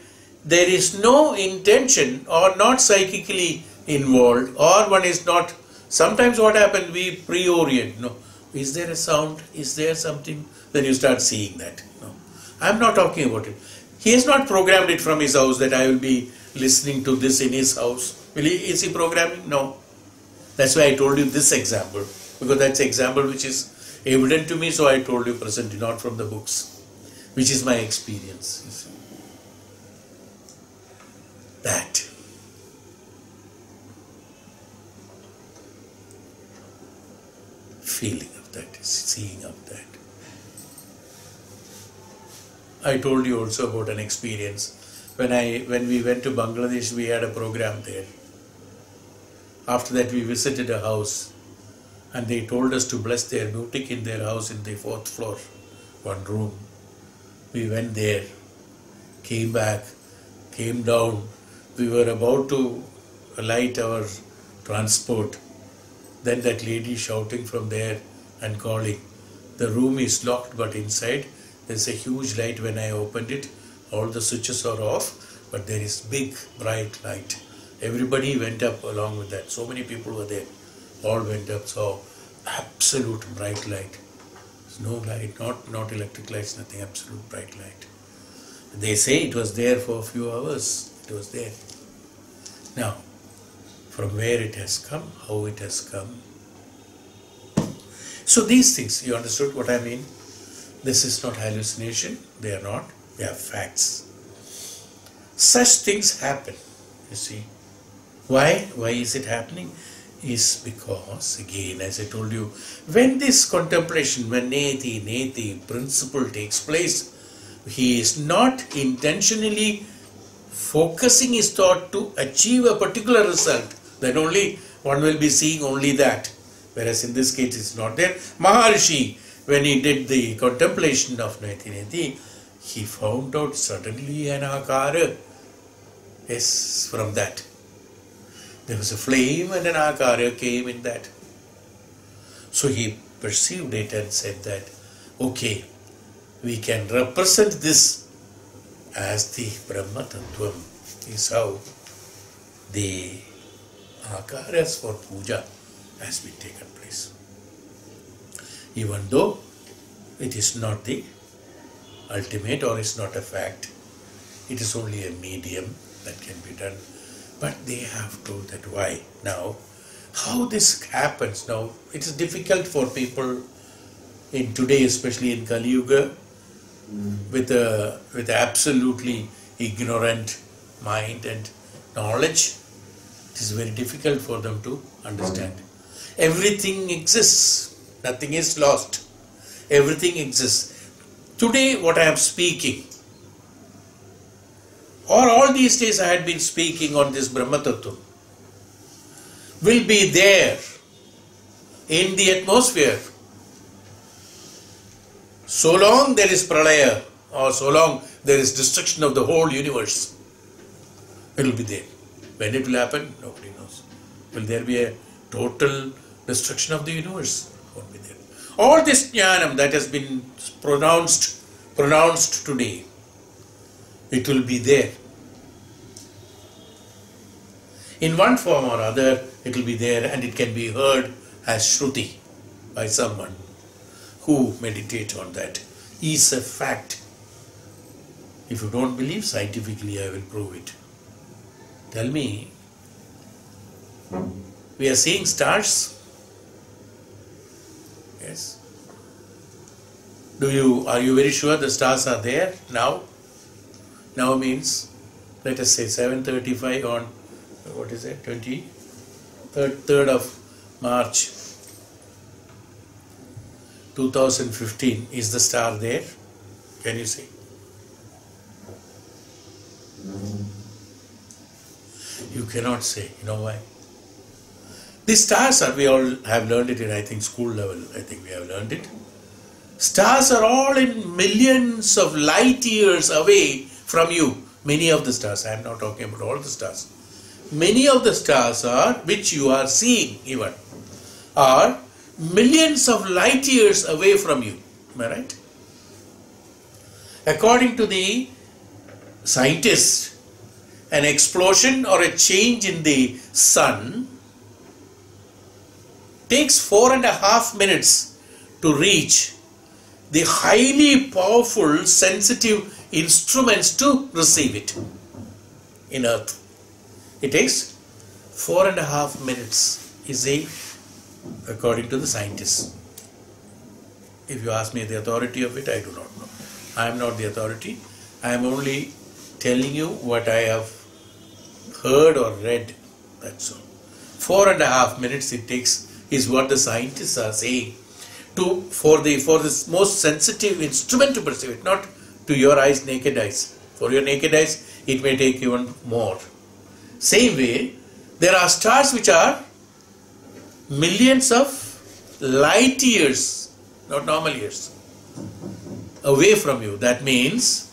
there is no intention or not psychically involved, or one is not, sometimes what happens, we pre-orient. No, is there a sound? Is there something? Then you start seeing that. No, I am not talking about it. He has not programmed it from his house that I will be listening to this in his house. Is he programming? No. That's why I told you this example, because that's an example which is evident to me, so I told you presently, not from the books, which is my experience. You see. That. Feeling of that, seeing of that. I told you also about an experience. When we went to Bangladesh, we had a program there. After that, we visited a house and they told us to bless their boutique in their house in the 4th floor, one room. We went there, came back, came down. We were about to light our transport. Then that lady shouting from there and calling. The room is locked, but inside there's a huge light. When I opened it, all the switches are off, but there is big bright light. Everybody went up along with that. So many people were there. All went up, saw absolute bright light. There's no light, not electric lights, nothing, absolute bright light. They say it was there for a few hours. It was there. Now, from where it has come, how it has come. So these things, you understood what I mean? This is not hallucination. They are not. They are facts. Such things happen, you see. Why? Why is it happening? Is because, again, as I told you, when this contemplation, when neti principle takes place, he is not intentionally focusing is thought to achieve a particular result, then only one will be seeing only that. Whereas in this case it's not there. Maharishi, when he did the contemplation of Neti, he found out suddenly an akara. Yes, from that. There was a flame and an akara came in that. So he perceived it and said that, okay, we can represent this as the Brahma Tattvam. Is how the akaras for puja has been taken place. Even though it is not the ultimate or is not a fact, it is only a medium that can be done. But they have told that why. Now, how this happens now, it is difficult for people in today, especially in Kali Yuga, with absolutely ignorant mind and knowledge. It is very difficult for them to understand. Everything exists. Nothing is lost. Everything exists. Today, what I am speaking, or all these days I had been speaking on this Brahma Tattva, will be there in the atmosphere. So long there is pralaya, or so long there is destruction of the whole universe, it will be there. When it will happen, nobody knows. Will there be a total destruction of the universe? Won't be there. All this Dhyanam that has been pronounced today, it will be there. In one form or other, it will be there and it can be heard as Shruti by someone who meditates on that. Is a fact. If you don't believe, scientifically I will prove it. Tell me, we are seeing stars? Yes. Are you very sure the stars are there now? Now means, let us say 7:35 on, what is it, 3rd of March 2015. Is the star there? Can you see? You cannot say. You know why? The stars are, we all have learned it in, I think, school level. I think we have learned it. Stars are all in millions of light years away from you. Many of the stars, I am not talking about all the stars. Many of the stars are, which you are seeing even, are millions of light years away from you. Am I right? According to the scientists, an explosion or a change in the sun takes 4.5 minutes to reach the highly powerful sensitive instruments to receive it in Earth. It takes 4.5 minutes, according to the scientists. If you ask me the authority of it, I do not know. I am not the authority. I am only telling you what I have heard or read. That's all. 4.5 minutes it takes is what the scientists are saying for this most sensitive instrument to perceive it, not to your eyes, naked eyes. For your naked eyes, it may take even more. Same way, there are stars which are millions of light years, not normal years, away from you. That means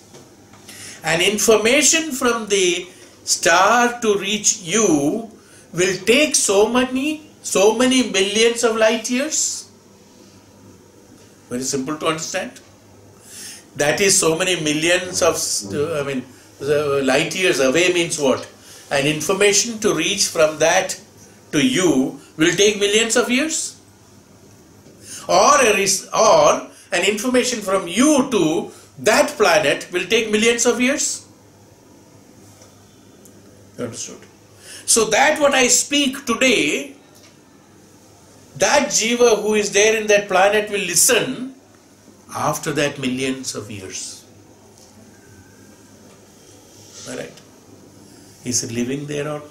an information from the star to reach you will take so many millions of light years. Very simple to understand. That is so many millions of light years away means what? An information to reach from that to you will take millions of years. Or an information from you to that planet will take millions of years. You understood? So that what I speak today, that jiva who is there in that planet will listen after that millions of years. Alright? Is it living there or not?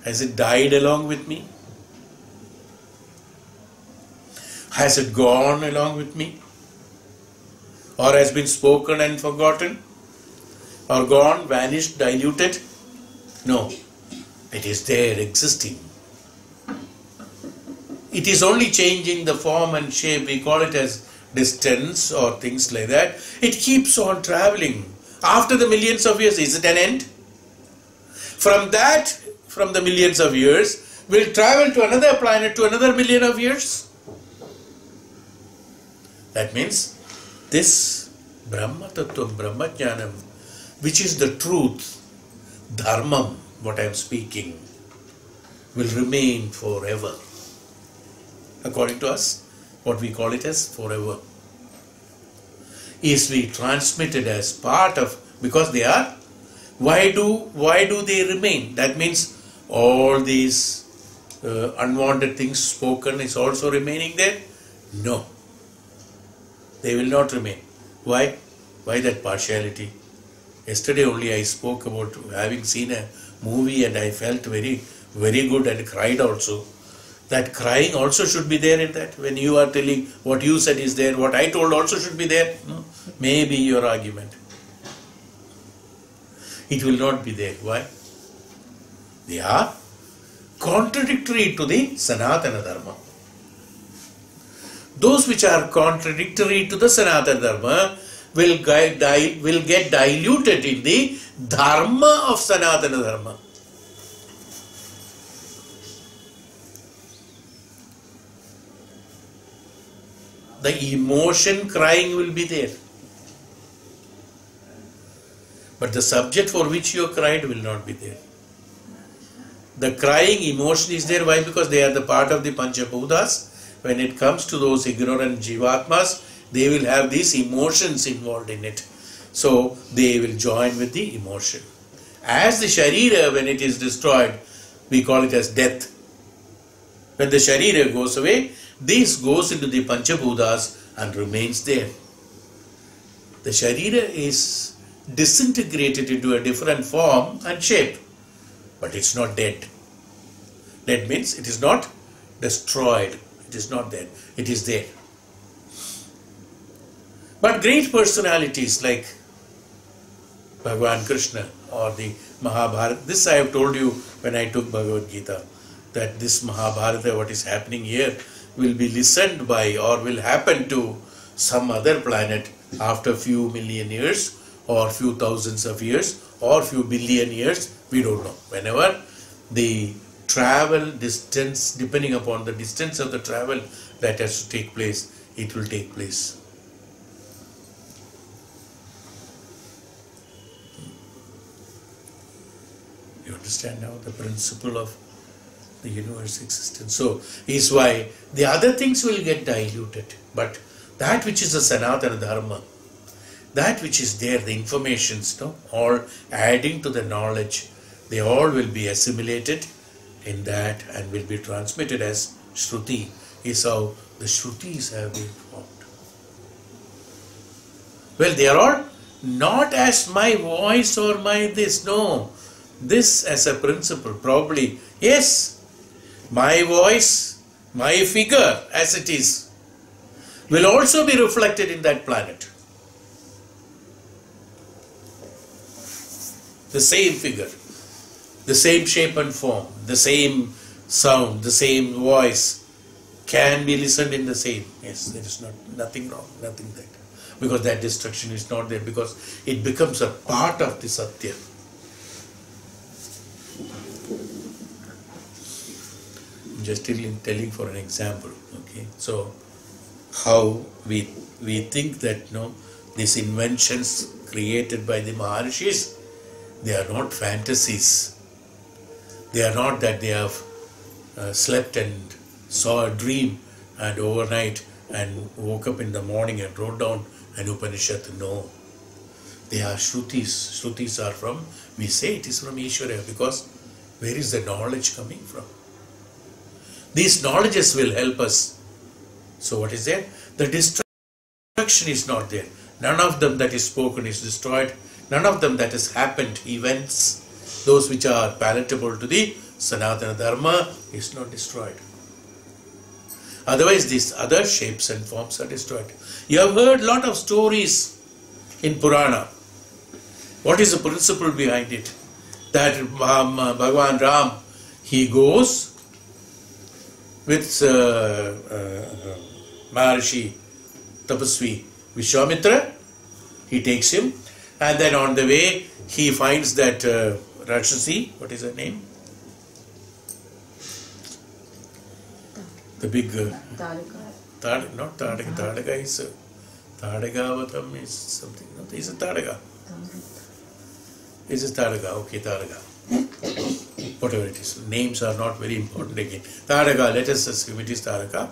Has it died along with me? Has it gone along with me? Or has been spoken and forgotten? or gone, vanished, diluted? No. It is there, existing. It is only changing the form and shape. We call it as distance or things like that. It keeps on traveling. After the millions of years, is it an end? From the millions of years, will travel to another planet to another million of years. That means this Brahma Tattvam, Brahma Jnanam, which is the truth, Dharmam, what I am speaking, will remain forever. According to us, what we call it as forever, is we transmitted as part of, because they are, why do they remain? That means all these unwanted things spoken is also remaining there? No. They will not remain. Why? Why that partiality? Yesterday only I spoke about having seen a movie and I felt very, very good and cried also. That crying also should be there in that. When you are telling what you said is there, what I told also should be there. No? Maybe your argument. It will not be there. Why? They are contradictory to the Sanatana Dharma. Those which are contradictory to the Sanatana Dharma will get diluted in the Dharma of Sanatana Dharma. The emotion crying will be there. But the subject for which you cried will not be there. The crying emotion is there. Why? Because they are the part of the Panchabhutas. When it comes to those ignorant Jivatmas, they will have these emotions involved in it. So they will join with the emotion. As the Sharira, when it is destroyed, we call it as death. When the Sharira goes away, this goes into the Panchabhutas and remains there. The Sharira is disintegrated into a different form and shape, but it's not dead. Dead means it is not destroyed. It is not there. It is there. But great personalities like Bhagavan Krishna or the Mahabharata, this I have told you when I took Bhagavad Gita, that this Mahabharata, what is happening here, will be listened by or will happen to some other planet after few million years or few thousands of years or few billion years, we don't know. Whenever the travel distance, depending upon the distance of the travel that has to take place, it will take place. You understand now the principle of the universe existence. So is why the other things will get diluted, but that which is the Sanatana Dharma, that which is there, the informations, all adding to the knowledge, they all will be assimilated in that and will be transmitted as Shruti, is how the Shrutis have been formed. Well, they are all not as my voice or my this, no. This as a principle, probably, yes, my voice, my figure as it is, will also be reflected in that planet. The same figure, the same shape and form, the same sound, the same voice can be listened in the same. Yes, there is nothing wrong, nothing that. Because that destruction is not there, because it becomes a part of the Satya. Just telling for an example. Okay, so how we think that these inventions created by the Maharishis, they are not fantasies. They are not that they have slept and saw a dream and overnight and woke up in the morning and wrote down an Upanishad. No. They are Shrutis. Shrutis are from, we say it is from Ishvara, because where is the knowledge coming from? These knowledges will help us. So what is there? The destruction is not there. None of them that is spoken is destroyed. None of them that has happened, events, those which are palatable to the Sanatana Dharma, is not destroyed. Otherwise, these other shapes and forms are destroyed. You have heard a lot of stories in Purana. What is the principle behind it? That Bhagavan Ram, he goes with Maharishi Tapasvi Vishwamitra, he takes him, and then on the way he finds that Rakshasi, what is her name? The big... not Tadaka. Tadaka is... Tadagavatam is something. No, it's a Tadaka. It's a Tadaka. Okay, Tadaka. Whatever it is. Names are not very important again. Tadaka, let us assume it is Tadaka.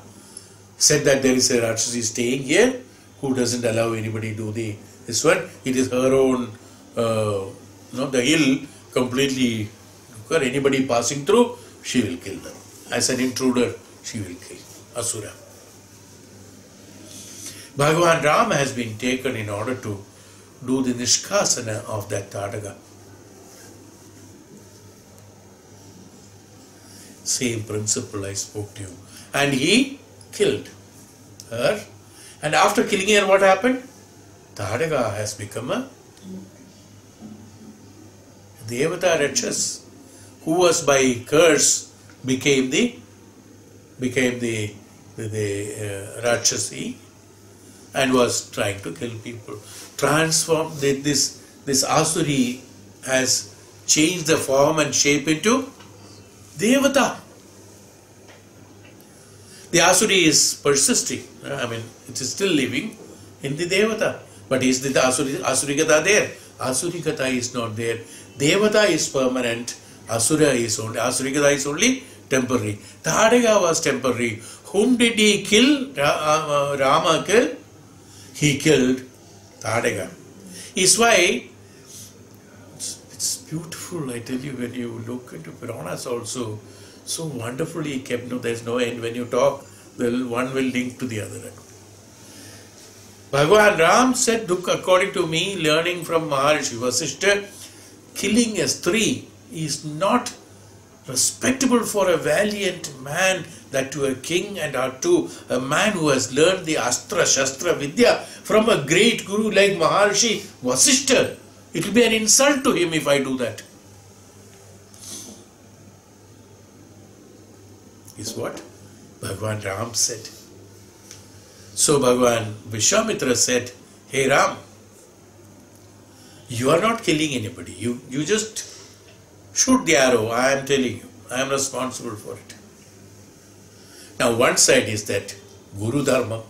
Said that there is a Rakshasi staying here who doesn't allow anybody to do this one. It is her own, the hill completely. Anybody passing through, she will kill them. As an intruder, she will kill Asura. Bhagavan Ram has been taken in order to do the nishkasana of that Tadaka. Same principle I spoke to you. And he killed her. And after killing her, what happened? Tadaka has become a Devata Rakshas, who was by curse became the Rakshasi and was trying to kill people. Transformed this Asuri has changed the form and shape into Devata. The Asuri is persisting. It is still living in the Devata. But is the Asurigata there? Asurigata is not there. Devata is permanent. Asurigata is only temporary. Tadaka was temporary. Whom did he kill? Rama killed? He killed Tadaka. Is why it's beautiful, I tell you, when you look into Puranas also, so wonderfully kept. No, there's no end. When you talk, one will link to the other. Bhagavan Ram said, look, according to me, learning from Maharishi Vasishtha, killing a Stree is not respectable for a valiant man, that to a king and to a man who has learned the Astra Shastra Vidya from a great guru like Maharishi Vasishtha. It will be an insult to him if I do that. Is what Bhagavan Ram said. So Bhagavan Vishwamitra said, hey Ram, you are not killing anybody. You just shoot the arrow. I am telling you. I am responsible for it. Now one side is that Guru Dharma.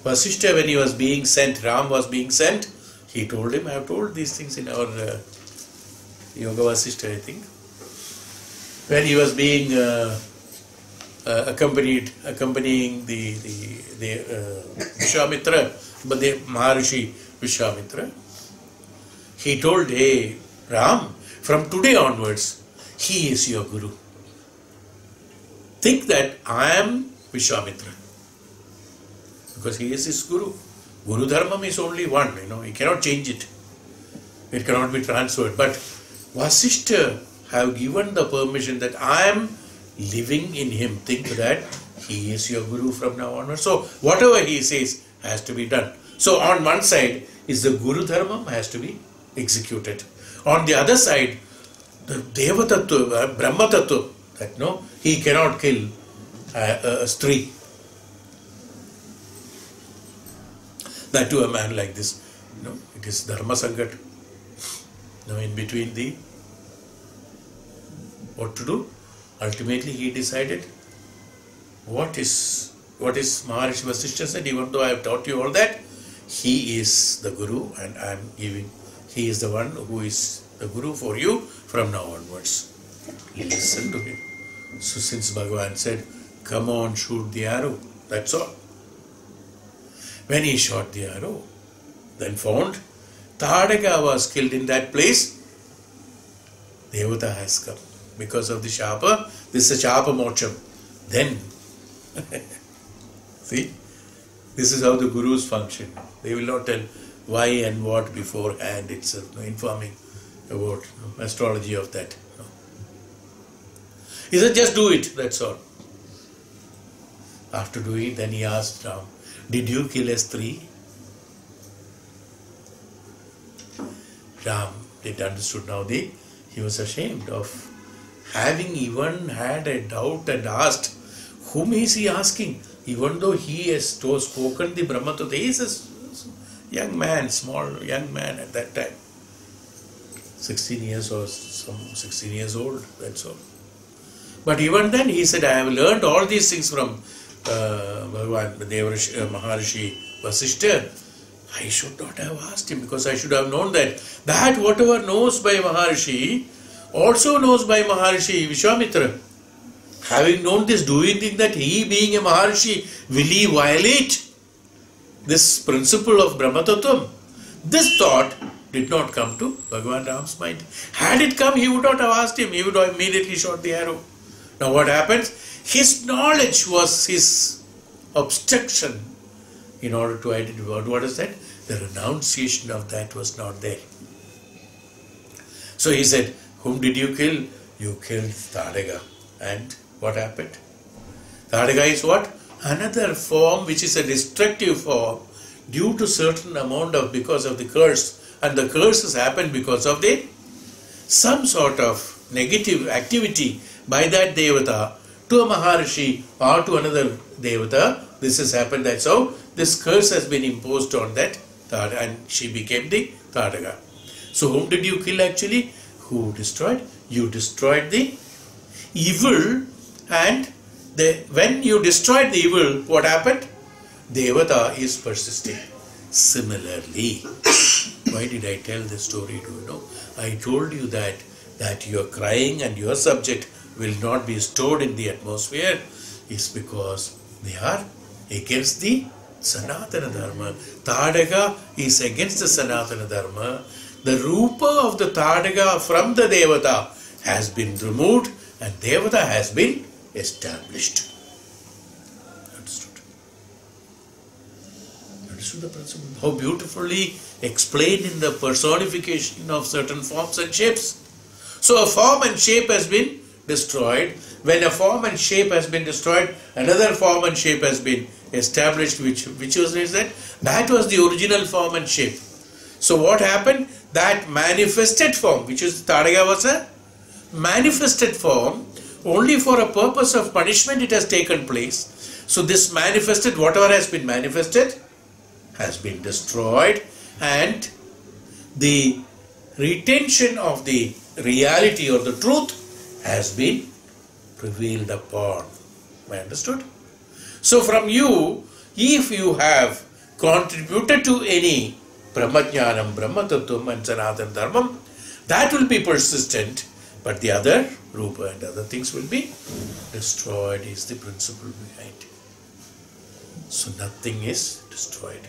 Vasishtha, when he was being sent, Ram was being sent, he told him, I have told these things in our Yoga Vasishtha, I think. When he was being accompanying the Vishwamitra, but the Maharishi Vishwamitra, he told, hey Ram, from today onwards, he is your Guru. Think that I am Vishwamitra, because he is his Guru. Guru Dharma is only one, he cannot change it. It cannot be transferred. But Vasishtha have given the permission that I am living in him. Think that he is your Guru from now onwards. So whatever he says has to be done. So on one side is the Guru Dharma has to be executed. On the other side, the Deva Tattva, Brahma Tattva, that he cannot kill a Stree. That to a man like this, it is Dharma Sangat. In between what to do? Ultimately he decided, what is Maharishi Vasishtha said, even though I have taught you all that, he is the Guru and I am giving, he is the one who is the Guru for you from now onwards. Listen to him. So since Bhagavan said, come on, shoot the arrow, that's all. When he shot the arrow, then found Tadaka was killed in that place, Devata has come. Because of the Shapa, this is a Shapa Mocham. Then, see, this is how the Gurus function. They will not tell why and what beforehand itself, informing about astrology of that. He said, just do it, that's all. After doing it, then he asked Ram, did you kill a Stree? Ram did understood now he was ashamed of having even had a doubt and asked, whom is he asking? Even though he has spoken the Brahma Tattva, he is a young man, small young man at that time. 16 years or 16 years old, that's all. But even then he said, I have learned all these things from Bhagavan, Deva Rishi, Maharishi Vasishta. I should not have asked him, because I should have known that whatever knows by Maharishi also knows by Maharishi Vishwamitra. Having known this, do you think that he, being a Maharishi, will he violate this principle of Brahma Tattvam? This thought did not come to Bhagavan Ram's mind. Had it come, he would not have asked him. He would have immediately shot the arrow. Now what happens? His knowledge was his obstruction in order to identify. What is that? The renunciation of that was not there. So he said, whom did you kill? You killed Tadaga. And what happened? Tadaga is what? Another form which is a destructive form due to certain amount of, because of the curse. And the curse has happened because of some sort of negative activity by that Devata to a Maharishi or to another Devata. This has happened. That's how this curse has been imposed on that Tadaga, and she became the Tadaga. So whom did you kill actually? Who destroyed? You destroyed the evil, and when you destroyed the evil, what happened? Devata is persisting. Similarly, why did I tell this story? Do you know? I told you that your crying and your subject will not be stored in the atmosphere is because they are against the Sanatana Dharma. Tadaga is against the Sanatana Dharma. The Rupa of the Tadaga from the Devata has been removed and Devata has been established. Understood? Understood the principle? How beautifully explained in the personification of certain forms and shapes. So a form and shape has been destroyed. When a form and shape has been destroyed, another form and shape has been established. Which was that? That was the original form and shape. So what happened? That manifested form, which is Tadaga, was a manifested form. Only for a purpose of punishment it has taken place. So this manifested, whatever has been manifested, has been destroyed, and the retention of the reality or the truth has been prevailed upon. I understood? So from you, if you have contributed to any Brahmajnanam, Brahma Tattvam and Sanatana Dharmam, that will be persistent, but the other, Rupa and other things will be destroyed, is the principle behind it. So nothing is destroyed.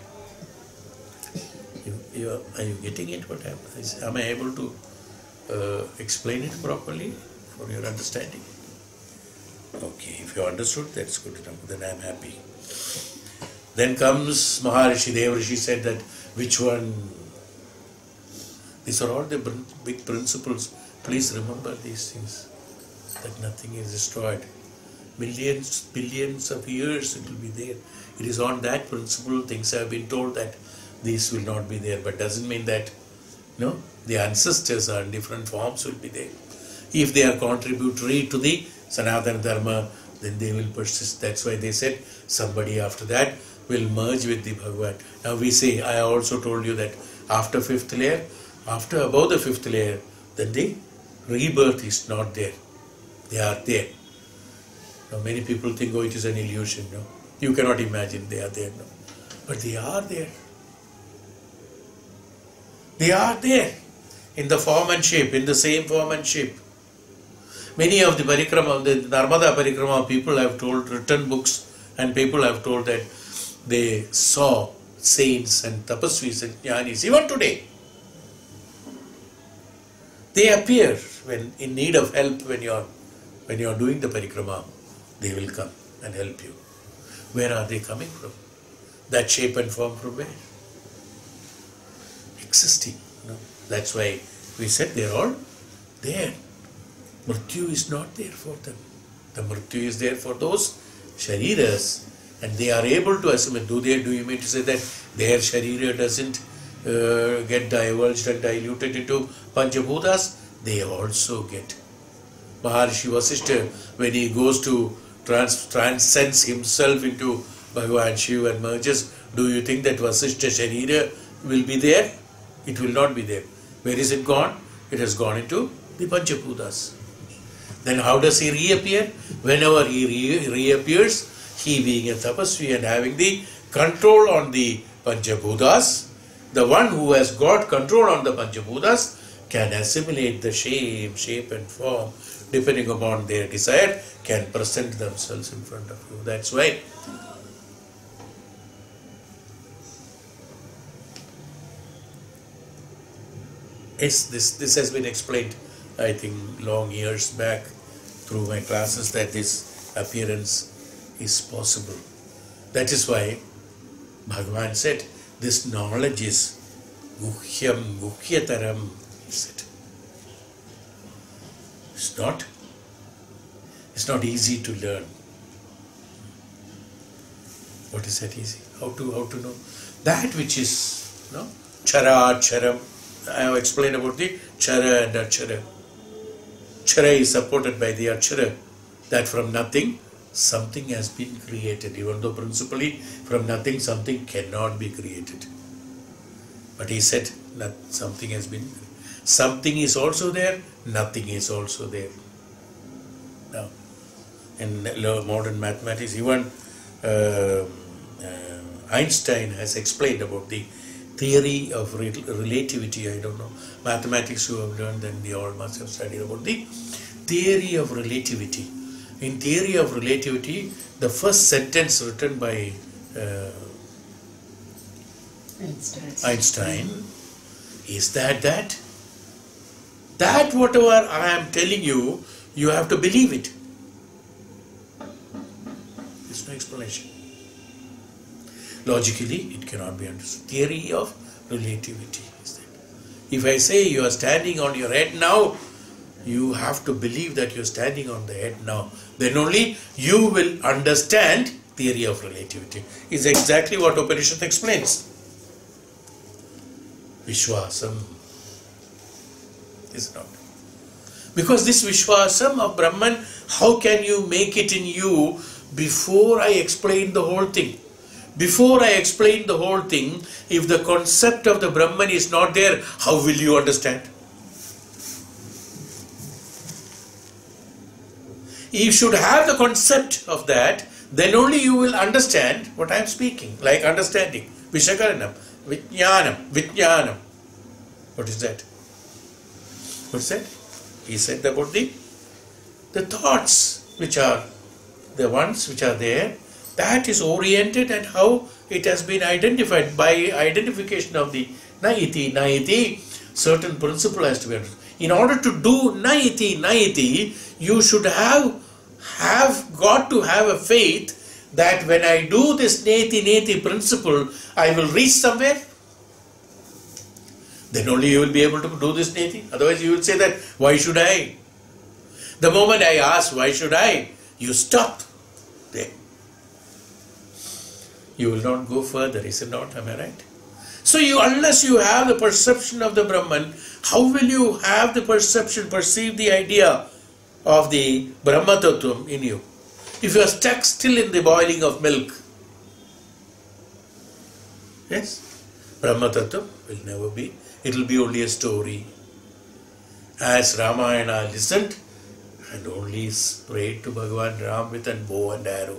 Are you getting it? What happens? Am I able to explain it properly for your understanding? Okay, if you understood, that's good enough. Then I am happy. Then comes Maharishi. Deva Rishi said that which one? These are all the big principles. Please remember these things. That nothing is destroyed. Millions, billions of years it will be there. It is on that principle things have been told that these will not be there. But doesn't mean that the ancestors are in different forms will be there. If they are contributory to the Sanatana Dharma, then they will persist. That's why they said somebody after that will merge with the Bhagavan. Now we say, I also told you that after fifth layer, after above the fifth layer, then the rebirth is not there. They are there. Now many people think, oh, it is an illusion. No, you cannot imagine they are there. No, but they are there. They are there in the form and shape, in the same form and shape. Many of the parikrama, the Narmada parikrama people have told, written books, and people have told that they saw saints and tapasvis and jnanis even today. They appear when in need of help when you are doing the parikrama. They will come and help you. Where are they coming from? That shape and form from where? Existing. No? That's why we said they are all there. Mrityu is not there for them. The Mrityu is there for those shariras, and they are able to assimilate. Do you mean to say that their sharira doesn't get divulged and diluted into Panchabhutas, they also get. Maharishi Vasishtha, when he goes to transcends himself into Bhagavan Shiva and merges, do you think that Vasishtha Sharira will be there? It will not be there. Where is it gone? It has gone into the Panchabhutas. Then how does he reappear? Whenever he reappears, he being a tapasvi and having the control on the Panchabhutas, the one who has got control on the Panchabhutas can assimilate the shape and form depending upon their desire, can present themselves in front of you. That's why this has been explained, I think, long years back through my classes, that this appearance is possible. That is why Bhagavan said, this knowledge is guhyam, guhyataram, he said. It's not easy to learn. What is that easy? How to know? That which is, chara, charam. I have explained about the chara and achara. Chara is supported by the achara, that from nothing something has been created, even though principally from nothing something cannot be created. But he said that something has been, something is also there, nothing is also there. Now, in modern mathematics, even Einstein has explained about the theory of relativity. I don't know, mathematics you have learned, then we all must have studied about the theory of relativity. In theory of relativity, the first sentence written by Einstein is that whatever I am telling you, you have to believe it. There's no explanation. Logically, it cannot be understood. Theory of relativity is that. If I say you are standing on your head now, you have to believe that you are standing on the head now. Then only you will understand theory of relativity. Is exactly what Upanishad explains. Vishwasam is not. Because this Vishwasam of Brahman, how can you make it in you before I explain the whole thing? Before I explain the whole thing, if the concept of the Brahman is not there, how will you understand? You should have the concept of that, then only you will understand what I am speaking, like understanding. Vishakaranam, Vijnaanam. What is that? What is that? He said about the thoughts which are the ones which are there, that is oriented and how it has been identified by identification of the naiti, certain principle has to be understood. In order to do naiti, you should have got to have a faith that when I do this neti principle, I will reach somewhere. Then only you will be able to do this neti. Otherwise you will say that, why should I? The moment I ask, why should I? You stop there. You will not go further, is it not? Am I right? So unless you have the perception of the Brahman, how will you have the perceive the idea of the Brahma Tattvam in you? If you are stuck still in the boiling of milk, yes, Brahma Tattvam will never be. It will be only a story. As Ramayana listened and only prayed to Bhagavan Ram with a bow and arrow.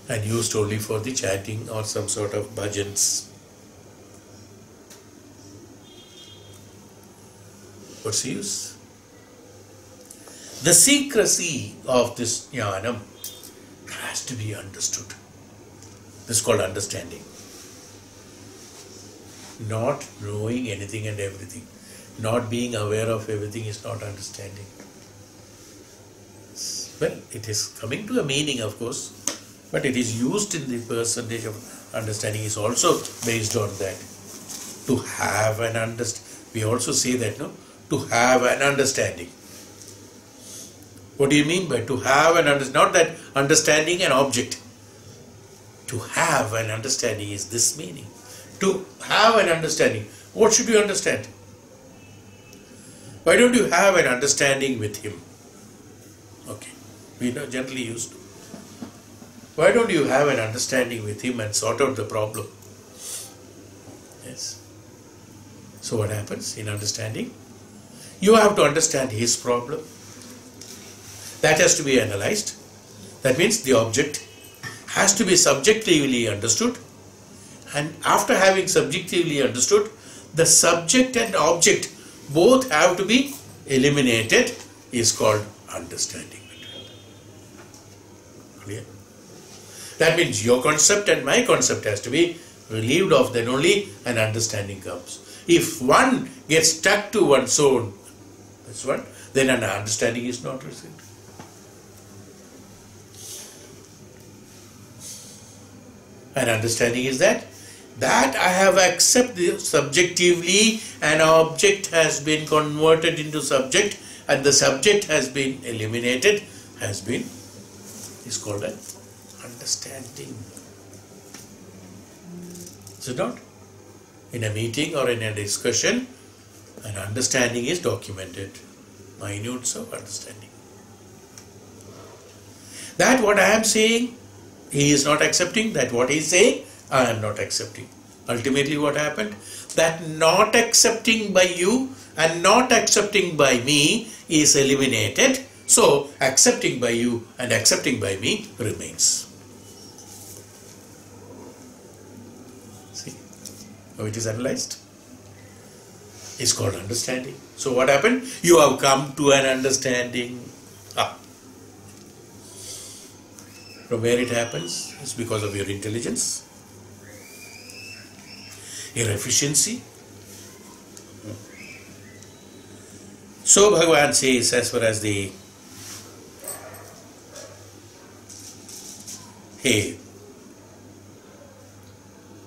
And used only for the chanting or some sort of bhajans. What's the use? The secrecy of this Dhyanam has to be understood. This is called understanding. Not knowing anything and everything. Not being aware of everything is not understanding. Well, it is coming to a meaning, of course. But it is used in the percentage of understanding is also based on that. To have an understanding. We also say that, no? To have an understanding. What do you mean by to have an understanding? Not that understanding an object. To have an understanding is this meaning. To have an understanding. What should you understand? Why don't you have an understanding with him? Okay, we know generally used to. Why don't you have an understanding with him and sort out the problem? Yes. So what happens in understanding? You have to understand his problem. That has to be analyzed. That means the object has to be subjectively understood. And after having subjectively understood, the subject and object both have to be eliminated, is called understanding. Clear? That means your concept and my concept has to be relieved of, then only an understanding comes. If one gets stuck to one's own, that's what, then an understanding is not received. An understanding is that I have accepted subjectively, an object has been converted into subject and the subject has been eliminated, is called an understanding. Is it not? In a meeting or in a discussion, an understanding is documented. Minutes of understanding. That what I am saying, he is not accepting. That what he is saying, I am not accepting. Ultimately what happened? That not accepting by you and not accepting by me is eliminated. So accepting by you and accepting by me remains. See how it is analyzed? It's called understanding. So what happened? You have come to an understanding. From where it happens? It's because of your intelligence, your efficiency. So Bhagavan says, as far as the Hey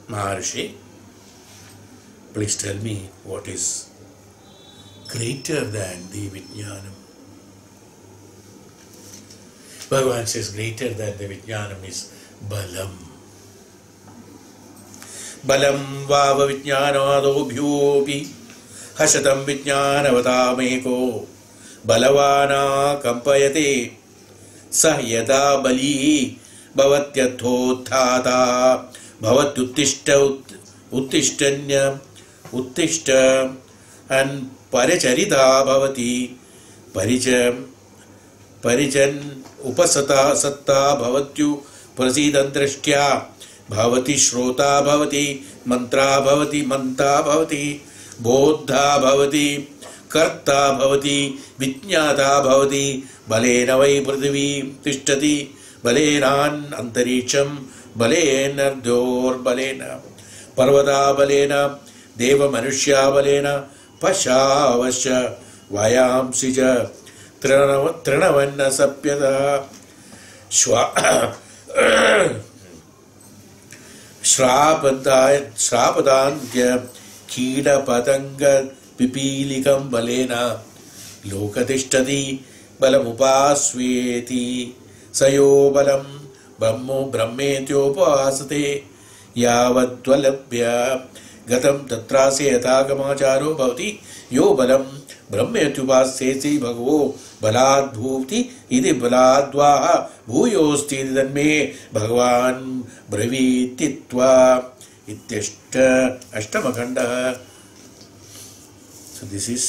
Maharshi, please tell me what is greater than the Vijnaanam. Bhagavan says greater than the Vijnaanam is Balam. Balam vava Vijnanadobhyopi hashatam Vijnanavatameko balavana kampayate sahyada bali bhavatyathothata bhavatyuttishta uttishta and paricharita bhavati parijan upasata satta bhavatyu prasidan drashtya bhavati shrota bhavati mantra bhavati manta bhavati bodha bhavati karta bhavati vijñāta bhavati balena vai prithvi tishtati balenan antariksham balena dyor balena parvata balena deva manushya balena pashavasya vayamsija trinavanna sapyada shrapadantya kīda patanga pipilikam balena lokatishtati balamupasveti sayo balam brahmetyopasate yavatvalabhya gatam tatrase yathagamacharo bhavati yo balam brahmetyupaseti bhagavo balad bhuvti idi baladvaha bhuyosti danme bhagavan bravititva ityashta ashtamakanda. So this is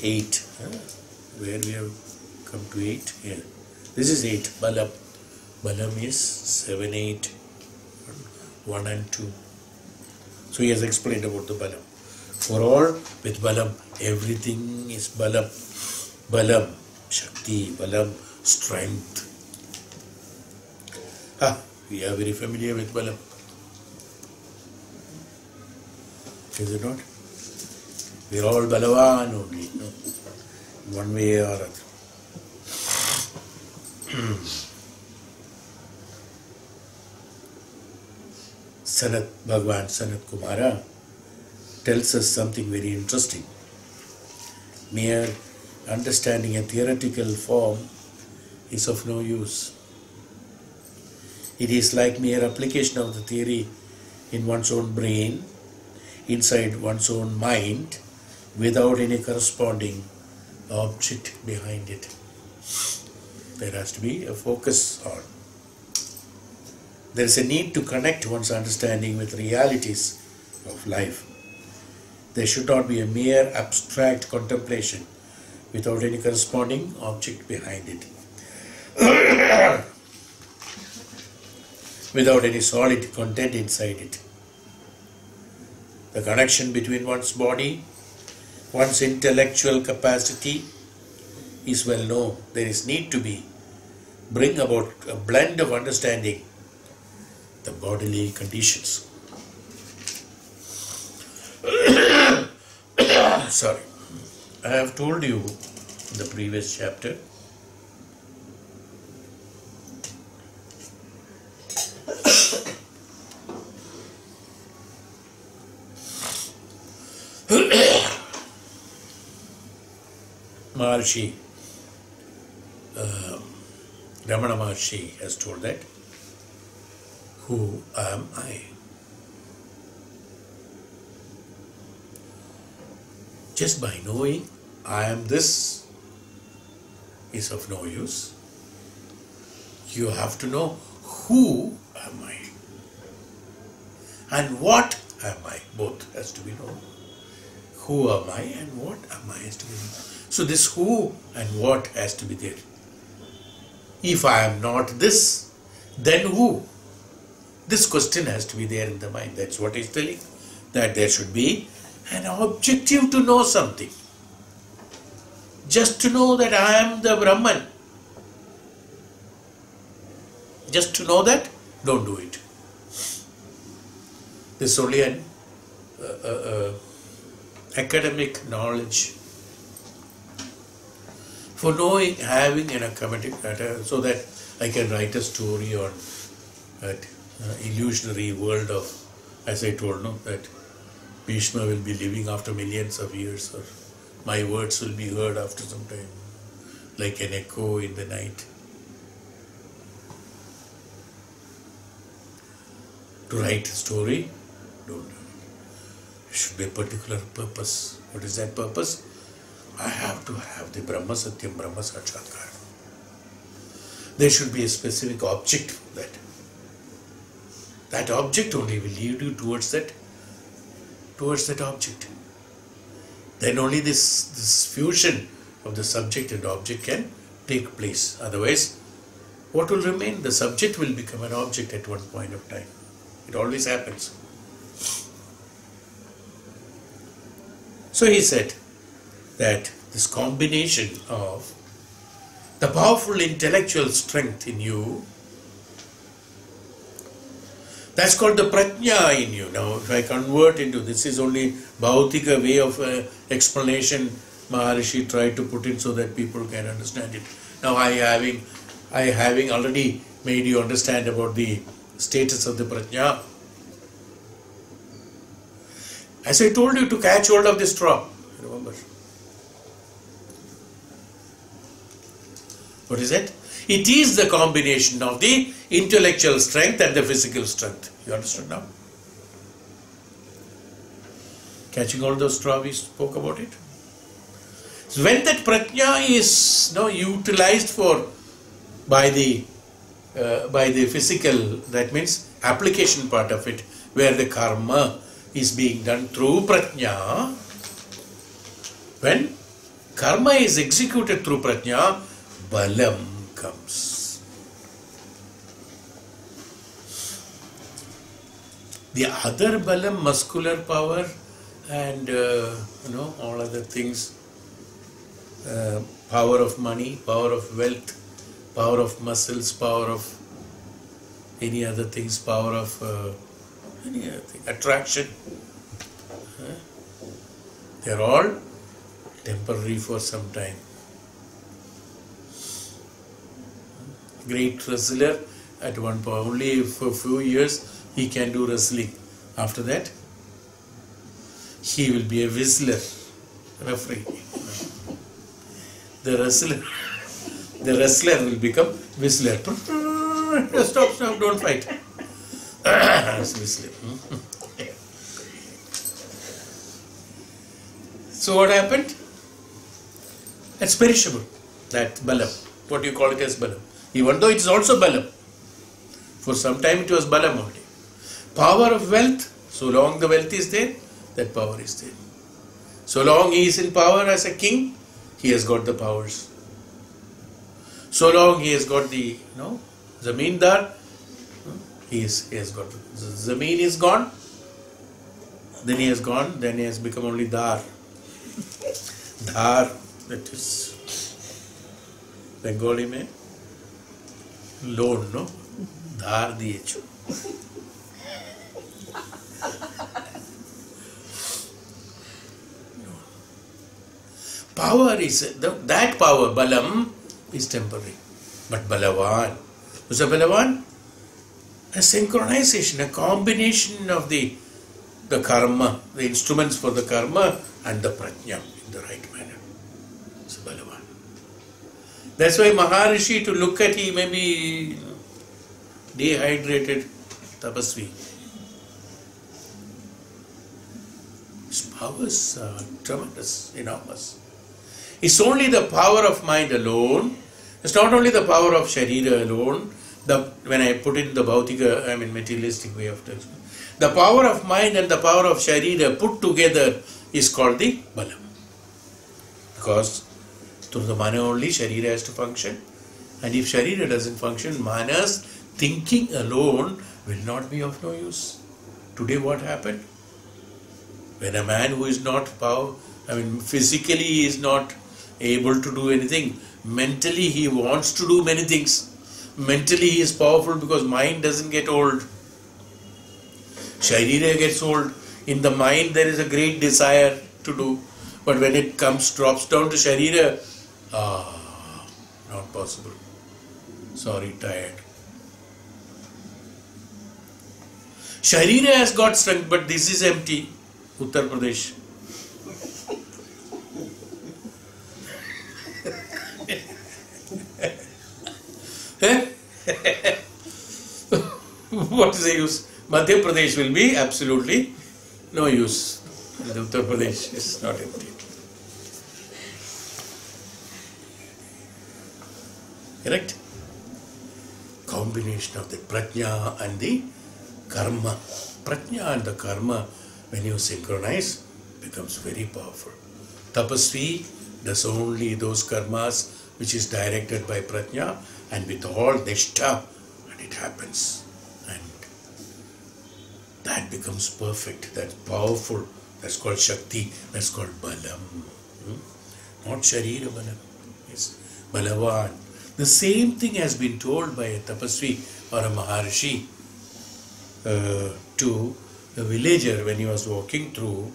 8. Where we have come to 8? Here. This is 8. Balam. Balam is 7, 8, 1 and 2. So he has explained about the Balam. For all, with Balam, everything is Balam. Balam, Shakti, Balam, strength. We are very familiar with Balam. Is it not? We are all Balavan only, no? One way or other. Bhagavan Sanatkumara tells us something very interesting. Mere understanding a theoretical form is of no use. It is like mere application of the theory in one's own brain, inside one's own mind, without any corresponding object behind it. There has to be a focus on. There is a need to connect one's understanding with realities of life. There should not be a mere abstract contemplation without any corresponding object behind it. Without any solid content inside it. The connection between one's body, one's intellectual capacity is well known. There is need to bring about a blend of understanding the bodily conditions. Sorry, I have told you in the previous chapter Maharshi, Ramana Maharshi has told that, who am I? Just by knowing I am this is of no use. You have to know who am I and what am I. Both has to be known. Who am I and what am I has to be known. So this who and what has to be there. If I am not this, then who? This question has to be there in the mind. That's what he's telling. That there should be an objective to know something. Just to know that I am the Brahman. Just to know that, don't do it. This is only an academic knowledge. For knowing, having an academic matter, so that I can write a story on that illusionary world of, as I told, no, that Bhishma will be living after millions of years, or my words will be heard after some time, like an echo in the night. To write a story, don't do it. There should be a particular purpose. What is that purpose? I have to have the Brahma Satyam, Brahma Sakshatkar. There should be a specific object for that. That object only will lead you towards that object. Then only this fusion of the subject and object can take place. Otherwise, what will remain? The subject will become an object at one point of time. It always happens. So he said that this combination of the powerful intellectual strength in you, that's called the prajna in you. Now, if I convert into this, is only bhautika way of explanation Maharishi tried to put in so that people can understand it. Now, I having already made you understand about the status of the prajna. As I told you to catch hold of the straw, remember. What is it? It is the combination of the intellectual strength and the physical strength. You understood now? Catching hold of the straw, we spoke about it. So when that prajna is utilized by the physical, that means application part of it, where the karma is being done through prajna. When karma is executed through prajna, Balam comes. The other Balam, muscular power and all other things, power of money, power of wealth, power of muscles, power of any other things, power of any other thing, attraction. They are all temporary for some time. Great wrestler at one point, only for a few years he can do wrestling. After that, he will be a whistler, referee. The wrestler will become whistler. no, stop, don't fight. So what happened? It's perishable, that Balam. What you call it as Balam. Even though it's also Balam. For some time it was Balam only. Power of wealth, so long the wealth is there, that power is there. So long he is in power as a king, he has got the powers. So long he has got the, zamindar, he has got, the zameen is gone, then he has become only dar. Dar, that is Bengali mein loan, no? Dar diyechu. Power is, that power, Balam, is temporary. But Balavan, who's a Balavan? A synchronization, a combination of the karma, the instruments for the karma and the prajna in the right manner. It's a Balavan. That's why Maharishi, to look at, he may be dehydrated tapasvi. His powers are tremendous, enormous. It's only the power of mind alone. It's not only the power of Sharira alone. When I put it in the Bhautika, materialistic way of talking, the power of mind and the power of Sharira put together is called the Balam. Because through the Mana only Sharira has to function. And if Sharira doesn't function, Mana's thinking alone will not be of no use. Today what happened? When a man who is not physically he is not able to do anything, mentally he wants to do many things. Mentally he is powerful because mind doesn't get old. Sharira gets old. In the mind there is a great desire to do. But when it drops down to Sharira, not possible. Sorry, tired. Sharira has got strength, but this is empty. Uttar Pradesh. What is the use? Madhya Pradesh will be absolutely no use. The Uttar Pradesh is not empty. Correct? Combination of the prajna and the karma. Prajna and the karma, when you synchronize, becomes very powerful. Tapasvi does only those karmas which is directed by prajna and with all nishtha, and it happens. And that becomes perfect, that's powerful, that's called Shakti, that's called Balam. Not Sharira Balam, it's Balavan. The same thing has been told by a Tapasvi or a Maharishi to a villager when he was walking through,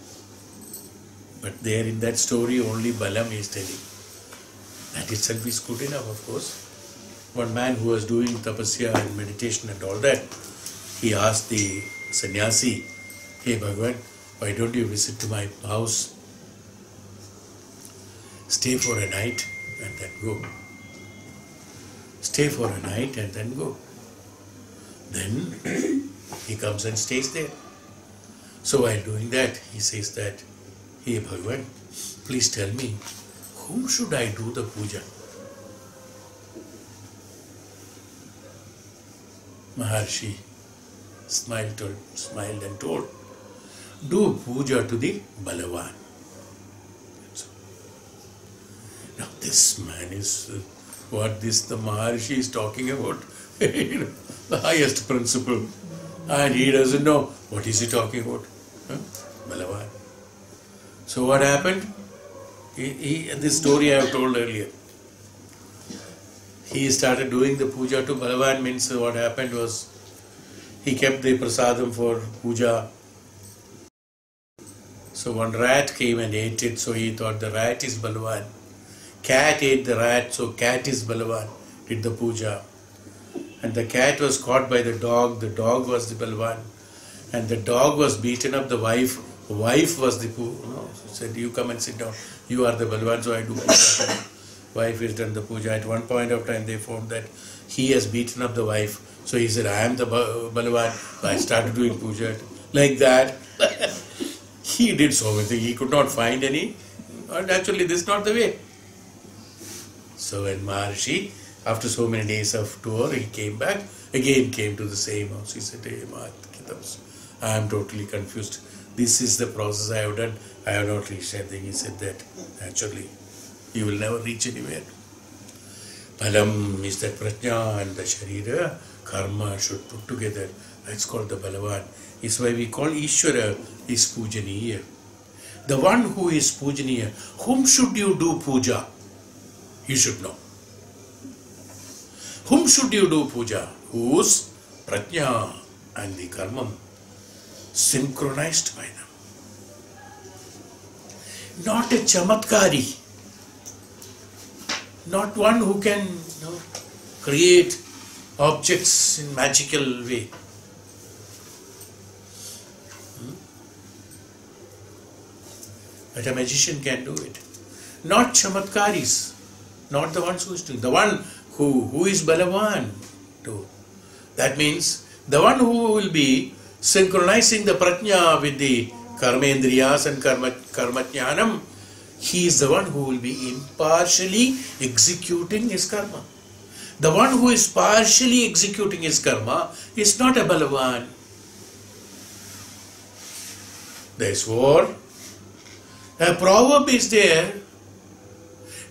but there in that story only Balam is telling. That itself is good enough, of course. One man who was doing tapasya and meditation and all that, he asked the sannyasi, "Hey Bhagavan, why don't you visit to my house? Stay for a night and then go. Stay for a night and then go." Then he comes and stays there. So while doing that, he says that, "Hey Bhagavan, please tell me, whom should I do the puja?" Maharshi smiled and told, "Do puja to the Balavan." Now this man is the Maharshi is talking about, the highest principle, and he doesn't know what is he talking about. Balavan. So what happened? This story I have told earlier. He started doing the puja to Balavan. Means what happened was, he kept the prasadam for puja. So one rat came and ate it, so he thought the rat is Balavan. Cat ate the rat, so cat is Balavan. Did the puja. And the cat was caught by the dog was the Balavan. And the dog was beaten up the wife was the said, "You come and sit down, you are the Balavan, so I do puja." Wife has done the puja. At one point of time they found that he has beaten up the wife. So he said, I am the Balavan. I started doing puja. Like that. He did so many things. He could not find any. And actually, this is not the way. So when Maharshi, after so many days of tour, he came back, again came to the same house. He said, hey, I am totally confused. This is the process I have done. I have not reached anything. He said that, naturally, you will never reach anywhere. Balam is that prajna and the sharira, karma should put together. That's called the Balavan. It's why we call Ishvara is Pujaniya. The one who is Pujaniya, whom should you do puja? You should know. Whom should you do puja? Whose prajna and the karma synchronized by them. Not a chamatkari. Not one who can create objects in magical way. But a magician can do it. Not chamatkaris. Not the ones who is doing. The one who is Balavan too. That means the one who will be synchronizing the prajna with the karmendriyas and karmatnyanam, he is the one who will be impartially executing his karma. The one who is partially executing his karma is not a Balavan. Therefore, a proverb is there,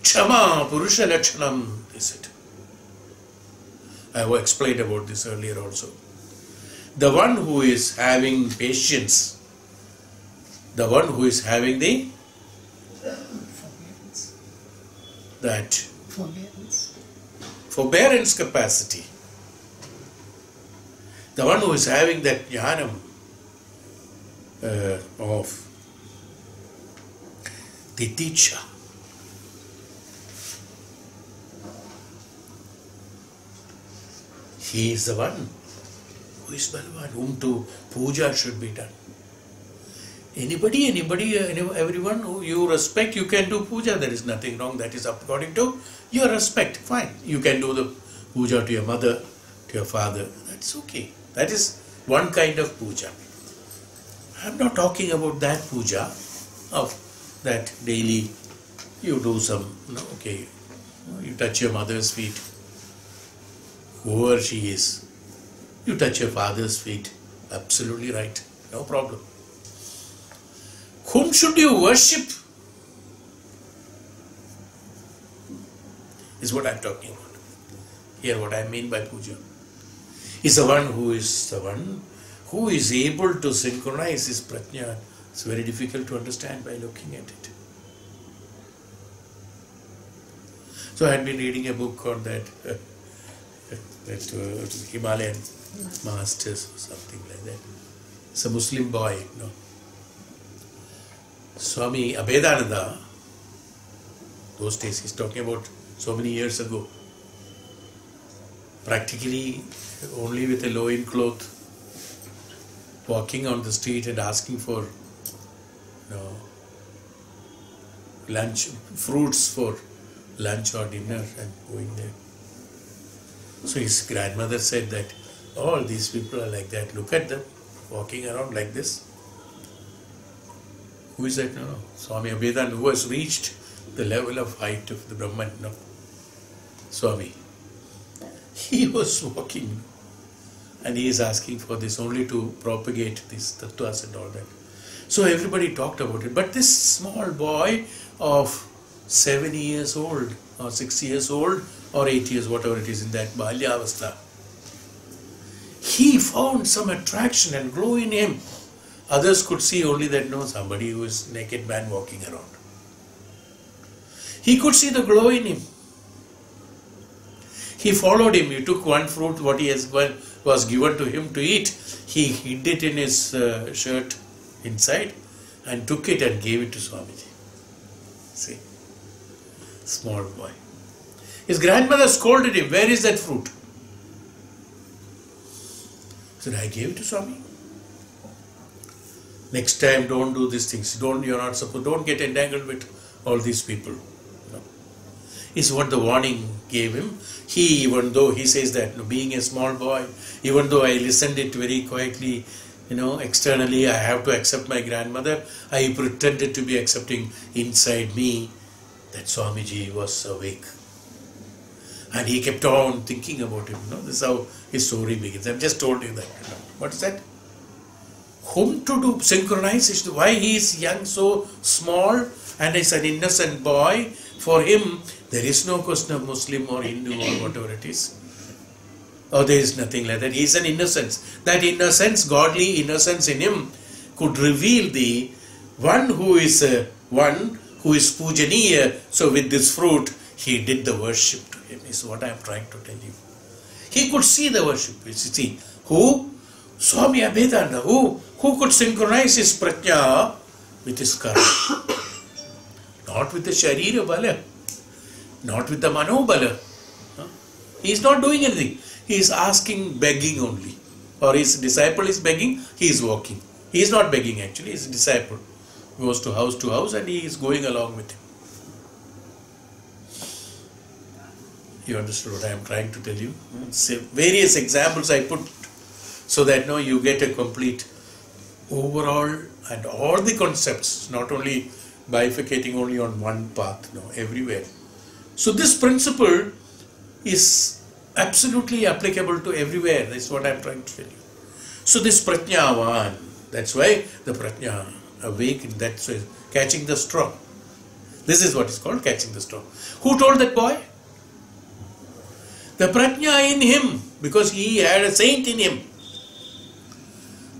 Kshama Purusha Lakshanam, is it? I have explained about this earlier also. The one who is having patience, the one who is having the forbearance capacity, the one who is having that Dhyanam of Titicha, he is the one who is Balavan, whom to puja should be done. Anybody, everyone who you respect, you can do puja. There is nothing wrong. That is according to your respect. Fine. You can do the puja to your mother, to your father. That's okay. That is one kind of puja. I am not talking about that puja of that daily you do some, you touch your mother's feet, whoever she is. You touch your father's feet. Absolutely right. No problem. Whom should you worship? Is what I am talking about. Here what I mean by puja is the one who is able to synchronize his prajna. It's very difficult to understand by looking at it. So I had been reading a book on that Himalayan masters or something like that. It's a Muslim boy, Swami Abhedananda, those days he's talking about so many years ago, practically only with a loin cloth, walking on the street and asking for lunch, fruits for lunch or dinner and going there. So his grandmother said that all these people are like that. Look at them walking around like this. Who is that? No. Swami Abhedananda, who has reached the level of height of the Brahman. No. Swami. He was walking and he is asking for this only to propagate these tattvas and all that. So everybody talked about it. But this small boy of 7 years old or 6 years old or 8 years, whatever it is in that Balya Avastha, he found some attraction and glow in him. Others could see only that somebody who is naked man walking around. He could see the glow in him. He followed him. He took one fruit, what was given to him to eat. He hid it in his shirt inside and took it and gave it to Swamiji. See, small boy. His grandmother scolded him, where is that fruit? He said, I gave it to Swami. Next time don't do these things. Don't get entangled with all these people. is what the warning gave him. He, even though he says that, being a small boy, even though I listened it very quietly, externally I have to accept my grandmother, I pretended to be accepting inside me that Swamiji was awake. And he kept on thinking about him. This is how his story begins. I've just told you that. What is that? Whom to do synchronize? Why he is young, so small, and is an innocent boy. For him, there is no question of Muslim or Hindu or whatever it is. Or there is nothing like that. He is an innocence. That innocence, godly innocence in him, could reveal the one who is Pujaniya. So with this fruit, he did the worship to him, is what I am trying to tell you. He could see the worship. You see, who? Swami Abhedanda, who could synchronize his prajna with his karma. Not with the Sharira Bala, not with the Mano Bala. He is not doing anything. He is asking, begging only. Or his disciple is begging, he is walking. He is not begging actually, his disciple goes to house and he is going along with him. You understood what I am trying to tell you? Various examples I put so that you get a complete overall and all the concepts, not only bifurcating only on one path, everywhere. So this principle is absolutely applicable to everywhere. That's what I am trying to tell you. So this prajnavan, that's why the prajna awakened, that's why catching the straw. This is what is called catching the straw. Who told that boy? The prajna in him, because he had a saint in him.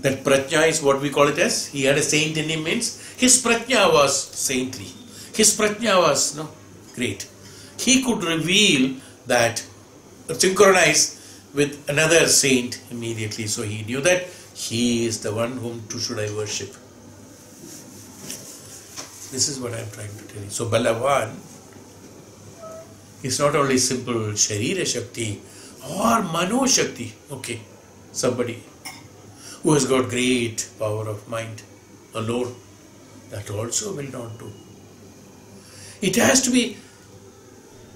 That prajna is what we call it as. He had a saint in him means his prajna was saintly. His prajna was great. He could reveal that, synchronize with another saint immediately. So he knew that he is the one whom should I worship. This is what I am trying to tell you. So Balavan is not only simple Sharira Shakti or Mano Shakti. Okay, somebody who has got great power of mind alone, that also will not do. It has to be,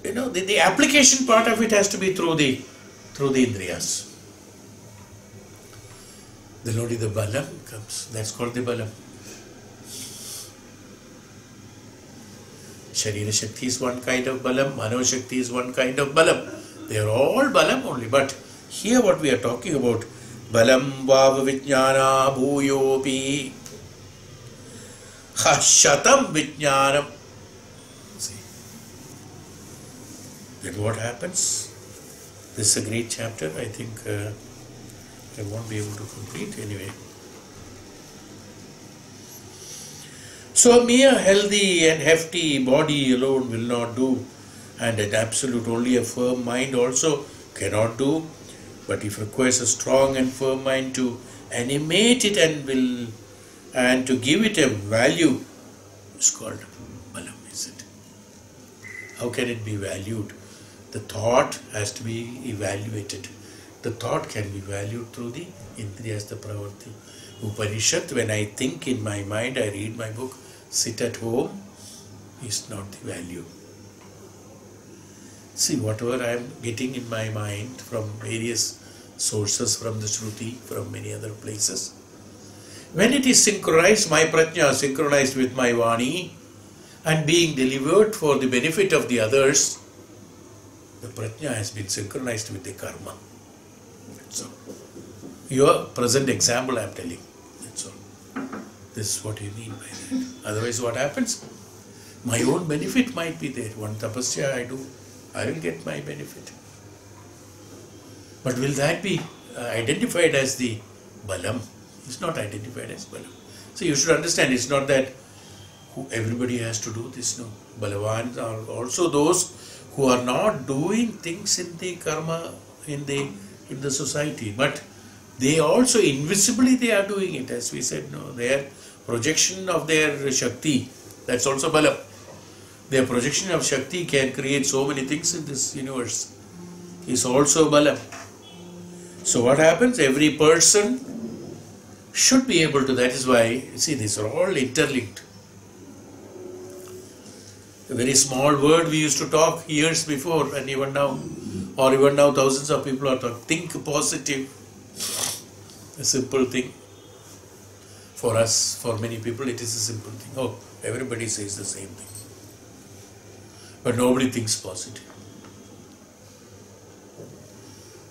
the application part of it has to be through the Indriyas. Then only the Balam comes. That's called the Balam. Sharira Shakti is one kind of Balam, Mano Shakti is one kind of Balam. They are all Balam only. But here what we are talking about, Balam Vava Vijnana Bhuyopi Hashatam Vijnanam. See, then what happens? This is a great chapter. I think I won't be able to complete anyway. So a mere healthy and hefty body alone will not do, and an absolute only a firm mind also cannot do. But it requires a strong and firm mind to animate it and to give it a value. It's called Balam, is it? How can it be valued? The thought has to be evaluated. The thought can be valued through the Indriyas, the Pravarti. Upanishad, when I think in my mind, I read my book, sit at home, is not the value. See, whatever I am getting in my mind from various sources, from the Shruti, from many other places, when it is synchronized, my prajna synchronized with my Vani and being delivered for the benefit of the others, the prajna has been synchronized with the karma. So, your present example I am telling. That's all. This is what you mean by that. Otherwise what happens? My own benefit might be there. One tapasya I do, I will get my benefit. But will that be identified as the Balam? It's not identified as Balam. So you should understand, it's not that everybody has to do this. No. Balavans are also those who are not doing things in the karma, in the society. But they also, invisibly they are doing it. As we said, their projection of their Shakti, that's also Balam. Their projection of Shakti can create so many things in this universe. Is also Balam. So what happens? Every person should be able to, that is why, see, these are all interlinked. A very small word we used to talk years before, and even now, or even now thousands of people are talking. Think positive. A simple thing. For us, for many people, it is a simple thing. Oh, everybody says the same thing. But nobody thinks positive.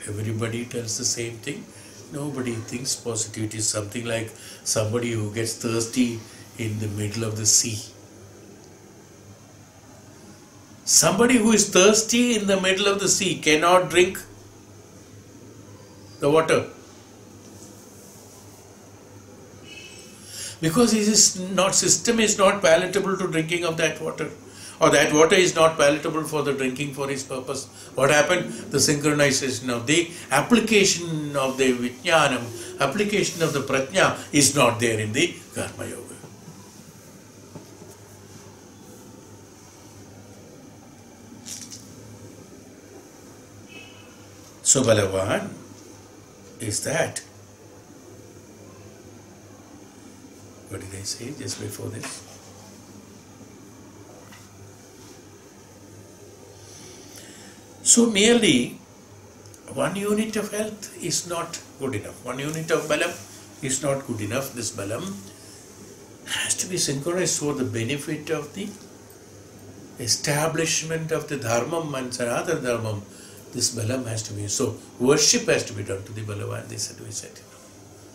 Everybody tells the same thing. Nobody thinks positive. It is something like somebody who gets thirsty in the middle of the sea. Somebody who is thirsty in the middle of the sea cannot drink the water. Because his system is not palatable to drinking of that water. Or that water is not palatable for the drinking for his purpose. What happened? The synchronization of the application of the Vijnaanam, application of the Prajna is not there in the Karma Yoga. So Balavan is that. What did I say just before this? So merely one unit of health is not good enough. One unit of Balam is not good enough. This Balam has to be synchronized for the benefit of the establishment of the Dharmam and Sanatana Dharmam. This Balam has to be. So worship has to be done to the Balavan. We said.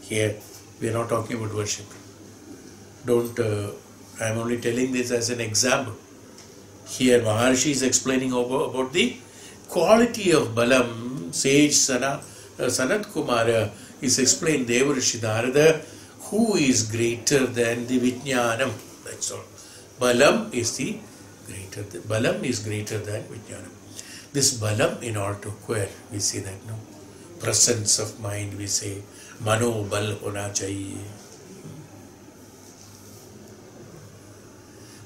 Here we are not talking about worship. I am only telling this as an example. Here Maharshi is explaining about the quality of Balam. Sage Sanatkumara is explained Deva Rishi Narada, who is greater than the Vijnaanam. That's all. Balam is greater than Vijnaanam. This Balam, in order to acquire, we say that, no? Presence of mind, we say, Mano Bal Hona Chahiye.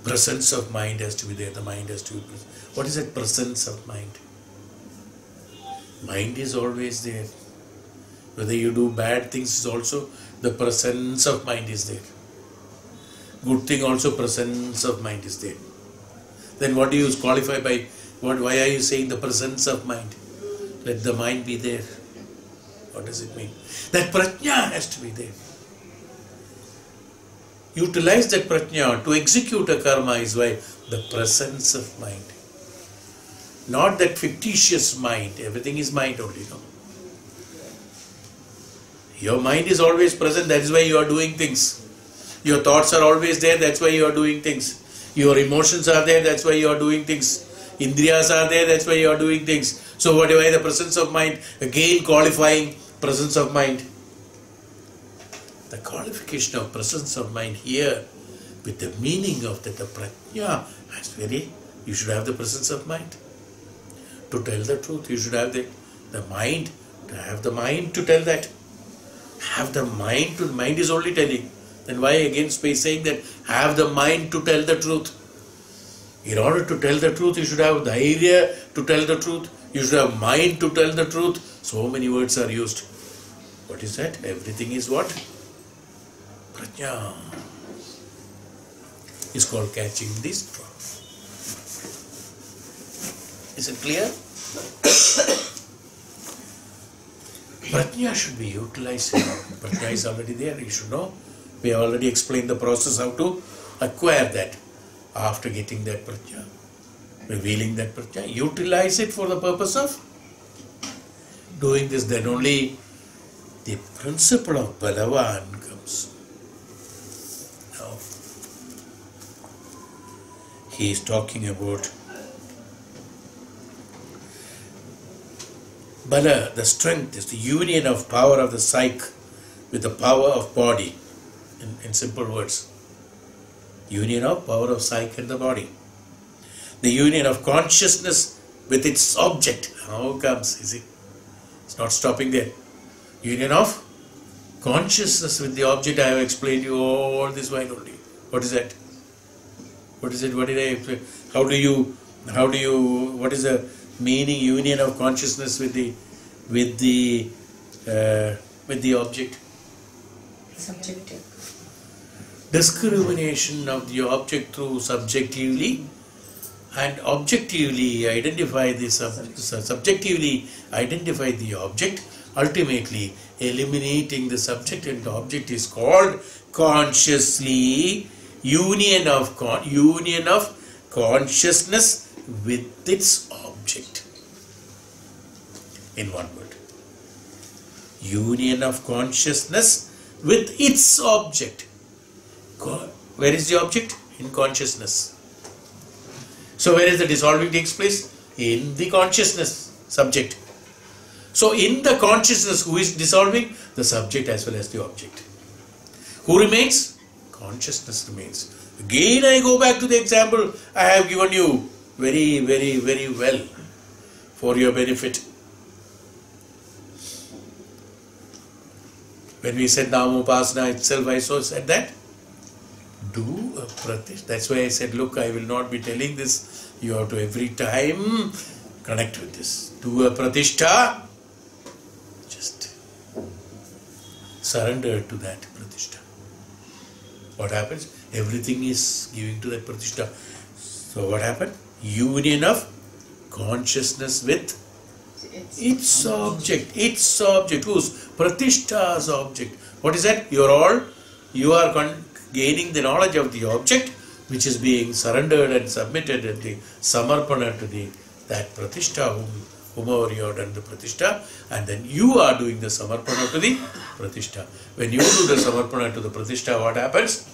Presence of mind has to be there. The mind has to be present. What is that presence of mind? Mind is always there. Whether you do bad things, is also the presence of mind is there. Good thing also, presence of mind is there. Then what do you qualify by? Why are you saying the presence of mind? Let the mind be there. What does it mean? That prajna has to be there. Utilize that prajna to execute a karma is why the presence of mind. Not that fictitious mind. Everything is mind only. No? Your mind is always present. That is why you are doing things. Your thoughts are always there. That's why you are doing things. Your emotions are there. That's why you are doing things. Indriyas are there. That's why you are doing things. So what is the presence of mind? Again qualifying presence of mind. The qualification of presence of mind here with the meaning of that, the prajna has you should have the presence of mind. To tell the truth, you should have the mind, to have the mind to tell that. Have the mind mind is only telling. Then why again saying that have the mind to tell the truth? In order to tell the truth, you should have the idea to tell the truth. You should have mind to tell the truth. So many words are used. What is that? Everything is what? Prajna is called catching this drop. Is it clear? Prajna should be utilized. Prajna is already there, you should know. We have already explained the process how to acquire that. After getting that prajna, revealing that prajna, utilize it for the purpose of doing this. Then only the principle of Balavan comes. Now, he is talking about Bala, the strength is the union of power of the psyche with the power of body. In simple words, union of power of psyche and the body. The union of consciousness with its object. How comes? You see, it's not stopping there. Union of consciousness with the object. I have explained you all this while only. What is that? What is it? What did I explain? What is the meaning? Union of consciousness with the object. Subjective. Discrimination of the object through subjectively and objectively identify the subjectively identify the object, ultimately eliminating the subject and the object is called consciously union of consciousness with its object. In one word, union of consciousness with its object. Where is the object? In consciousness. So where is the dissolving takes place? In the consciousness, subject. So in the consciousness, who is dissolving? The subject as well as the object. Who remains? Consciousness remains. Again I go back to the example I have given you very, very, very well for your benefit. When we said Namopasana itself, I so said that. Do a pratishtha. That's why I said, look, I will not be telling this. You have to every time connect with this. Do a pratishtha. Just surrender to that pratishtha. What happens? Everything is giving to that pratishtha. So what happened? Union of consciousness with its object. Its object. Whose? Pratishtha's object. What is that? You are gaining the knowledge of the object which is being surrendered and submitted at the samarpana to that pratishtha, whomever you have done the pratishtha, and then you are doing the samarpana to the pratishtha. When you do the samarpana to the pratishtha, what happens?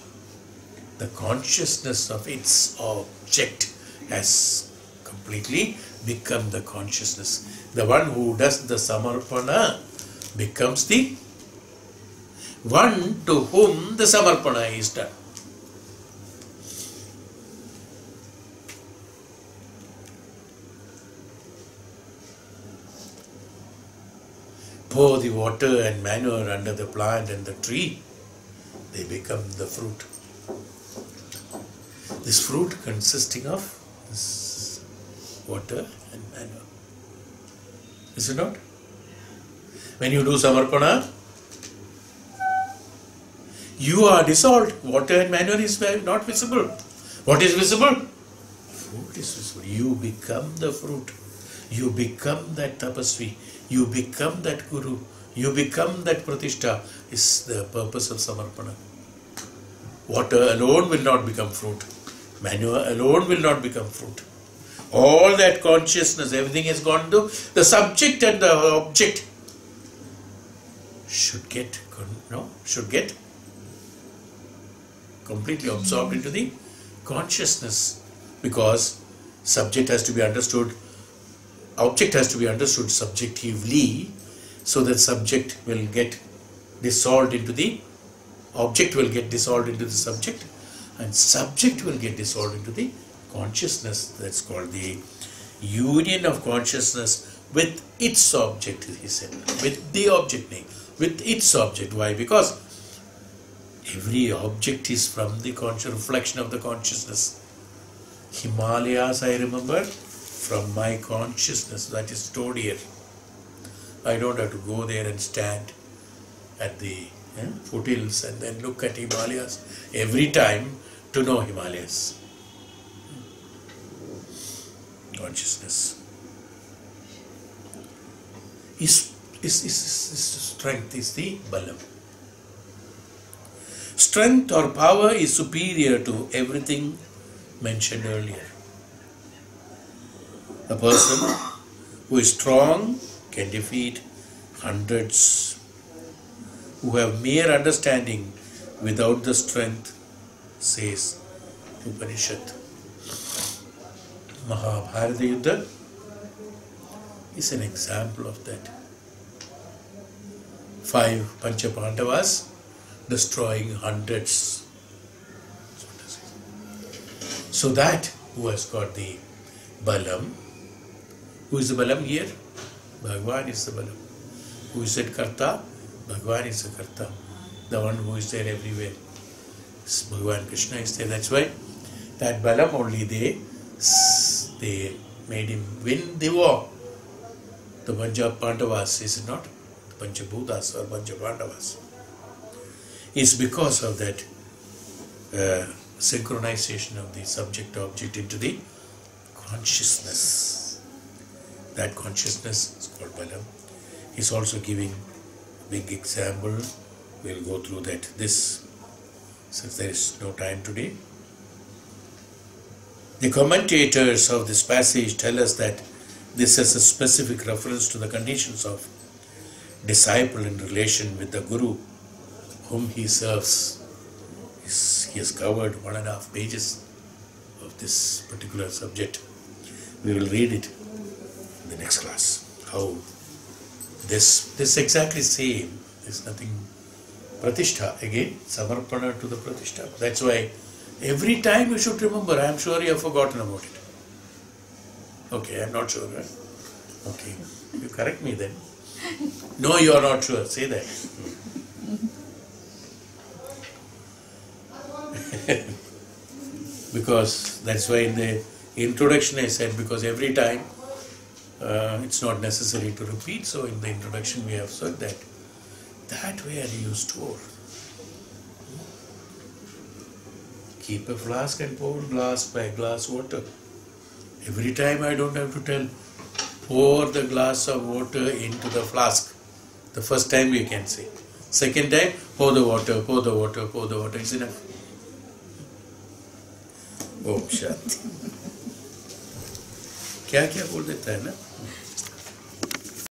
The consciousness of its object has completely become the consciousness. The one who does the samarpana becomes the one to whom the samarpana is done. Pour the water and manure under the plant and the tree, they become the fruit. This fruit consisting of this water and manure. Is it not? When you do samarpana, you are dissolved. Water and manure is not visible. What is visible? Fruit is visible. You become the fruit. You become that tapasvi. You become that guru. You become that pratishtha. Is the purpose of samarpana. Water alone will not become fruit. Manure alone will not become fruit. All that consciousness, everything has gone to the subject and the object. Should get completely absorbed into the consciousness, because subject has to be understood, object has to be understood subjectively, so that subject will get dissolved into the object, will get dissolved into the subject, and subject will get dissolved into the consciousness. That's called the union of consciousness with its object, he said, with the object name, with its object. Why? Because every object is from the reflection of the consciousness. Himalayas, I remember, from my consciousness that is stored here. I don't have to go there and stand at the foothills and then look at Himalayas every time to know Himalayas. Consciousness. His strength is the Balam. Strength or power is superior to everything mentioned earlier. A person who is strong can defeat hundreds who have mere understanding without the strength, says Upanishad. Mahabharata Yuddha is an example of that. 5 Pancha Pandavas destroying hundreds. So that who has got the Balam, who is the Balam here? Bhagavan is the Balam. Who is that Karta? Bhagavan is the Karta. The one who is there everywhere. Bhagavan Krishna is there. That's why that Balam only they made him win the war. The Pancha Pandavas, is it not? The Pancha Bhutas or Pancha Pandavas. It's because of that synchronization of the subject-object into the consciousness. That consciousness is called Balam. He's also giving a big example. We'll go through that since there is no time today. The commentators of this passage tell us that this is a specific reference to the conditions of disciple in relation with the Guru whom he serves. He has covered 1.5 pages of this particular subject. We will read it in the next class. How this exactly same. There's nothing. Pratishtha, again, samarpana to the pratishtha. That's why every time you should remember. I am sure you have forgotten about it. Okay, I am not sure. Right? Okay, you correct me then. No, you are not sure. Say that. Because that's why in the introduction I said, because every time it's not necessary to repeat. So in the introduction we have said that where you store. Keep a flask and pour glass by glass water. Every time I don't have to tell, pour the glass of water into the flask. The first time we can say. Second time, pour the water, pour the water, pour the water. It's enough. Om Shanti. क्या क्या बोल देता है ना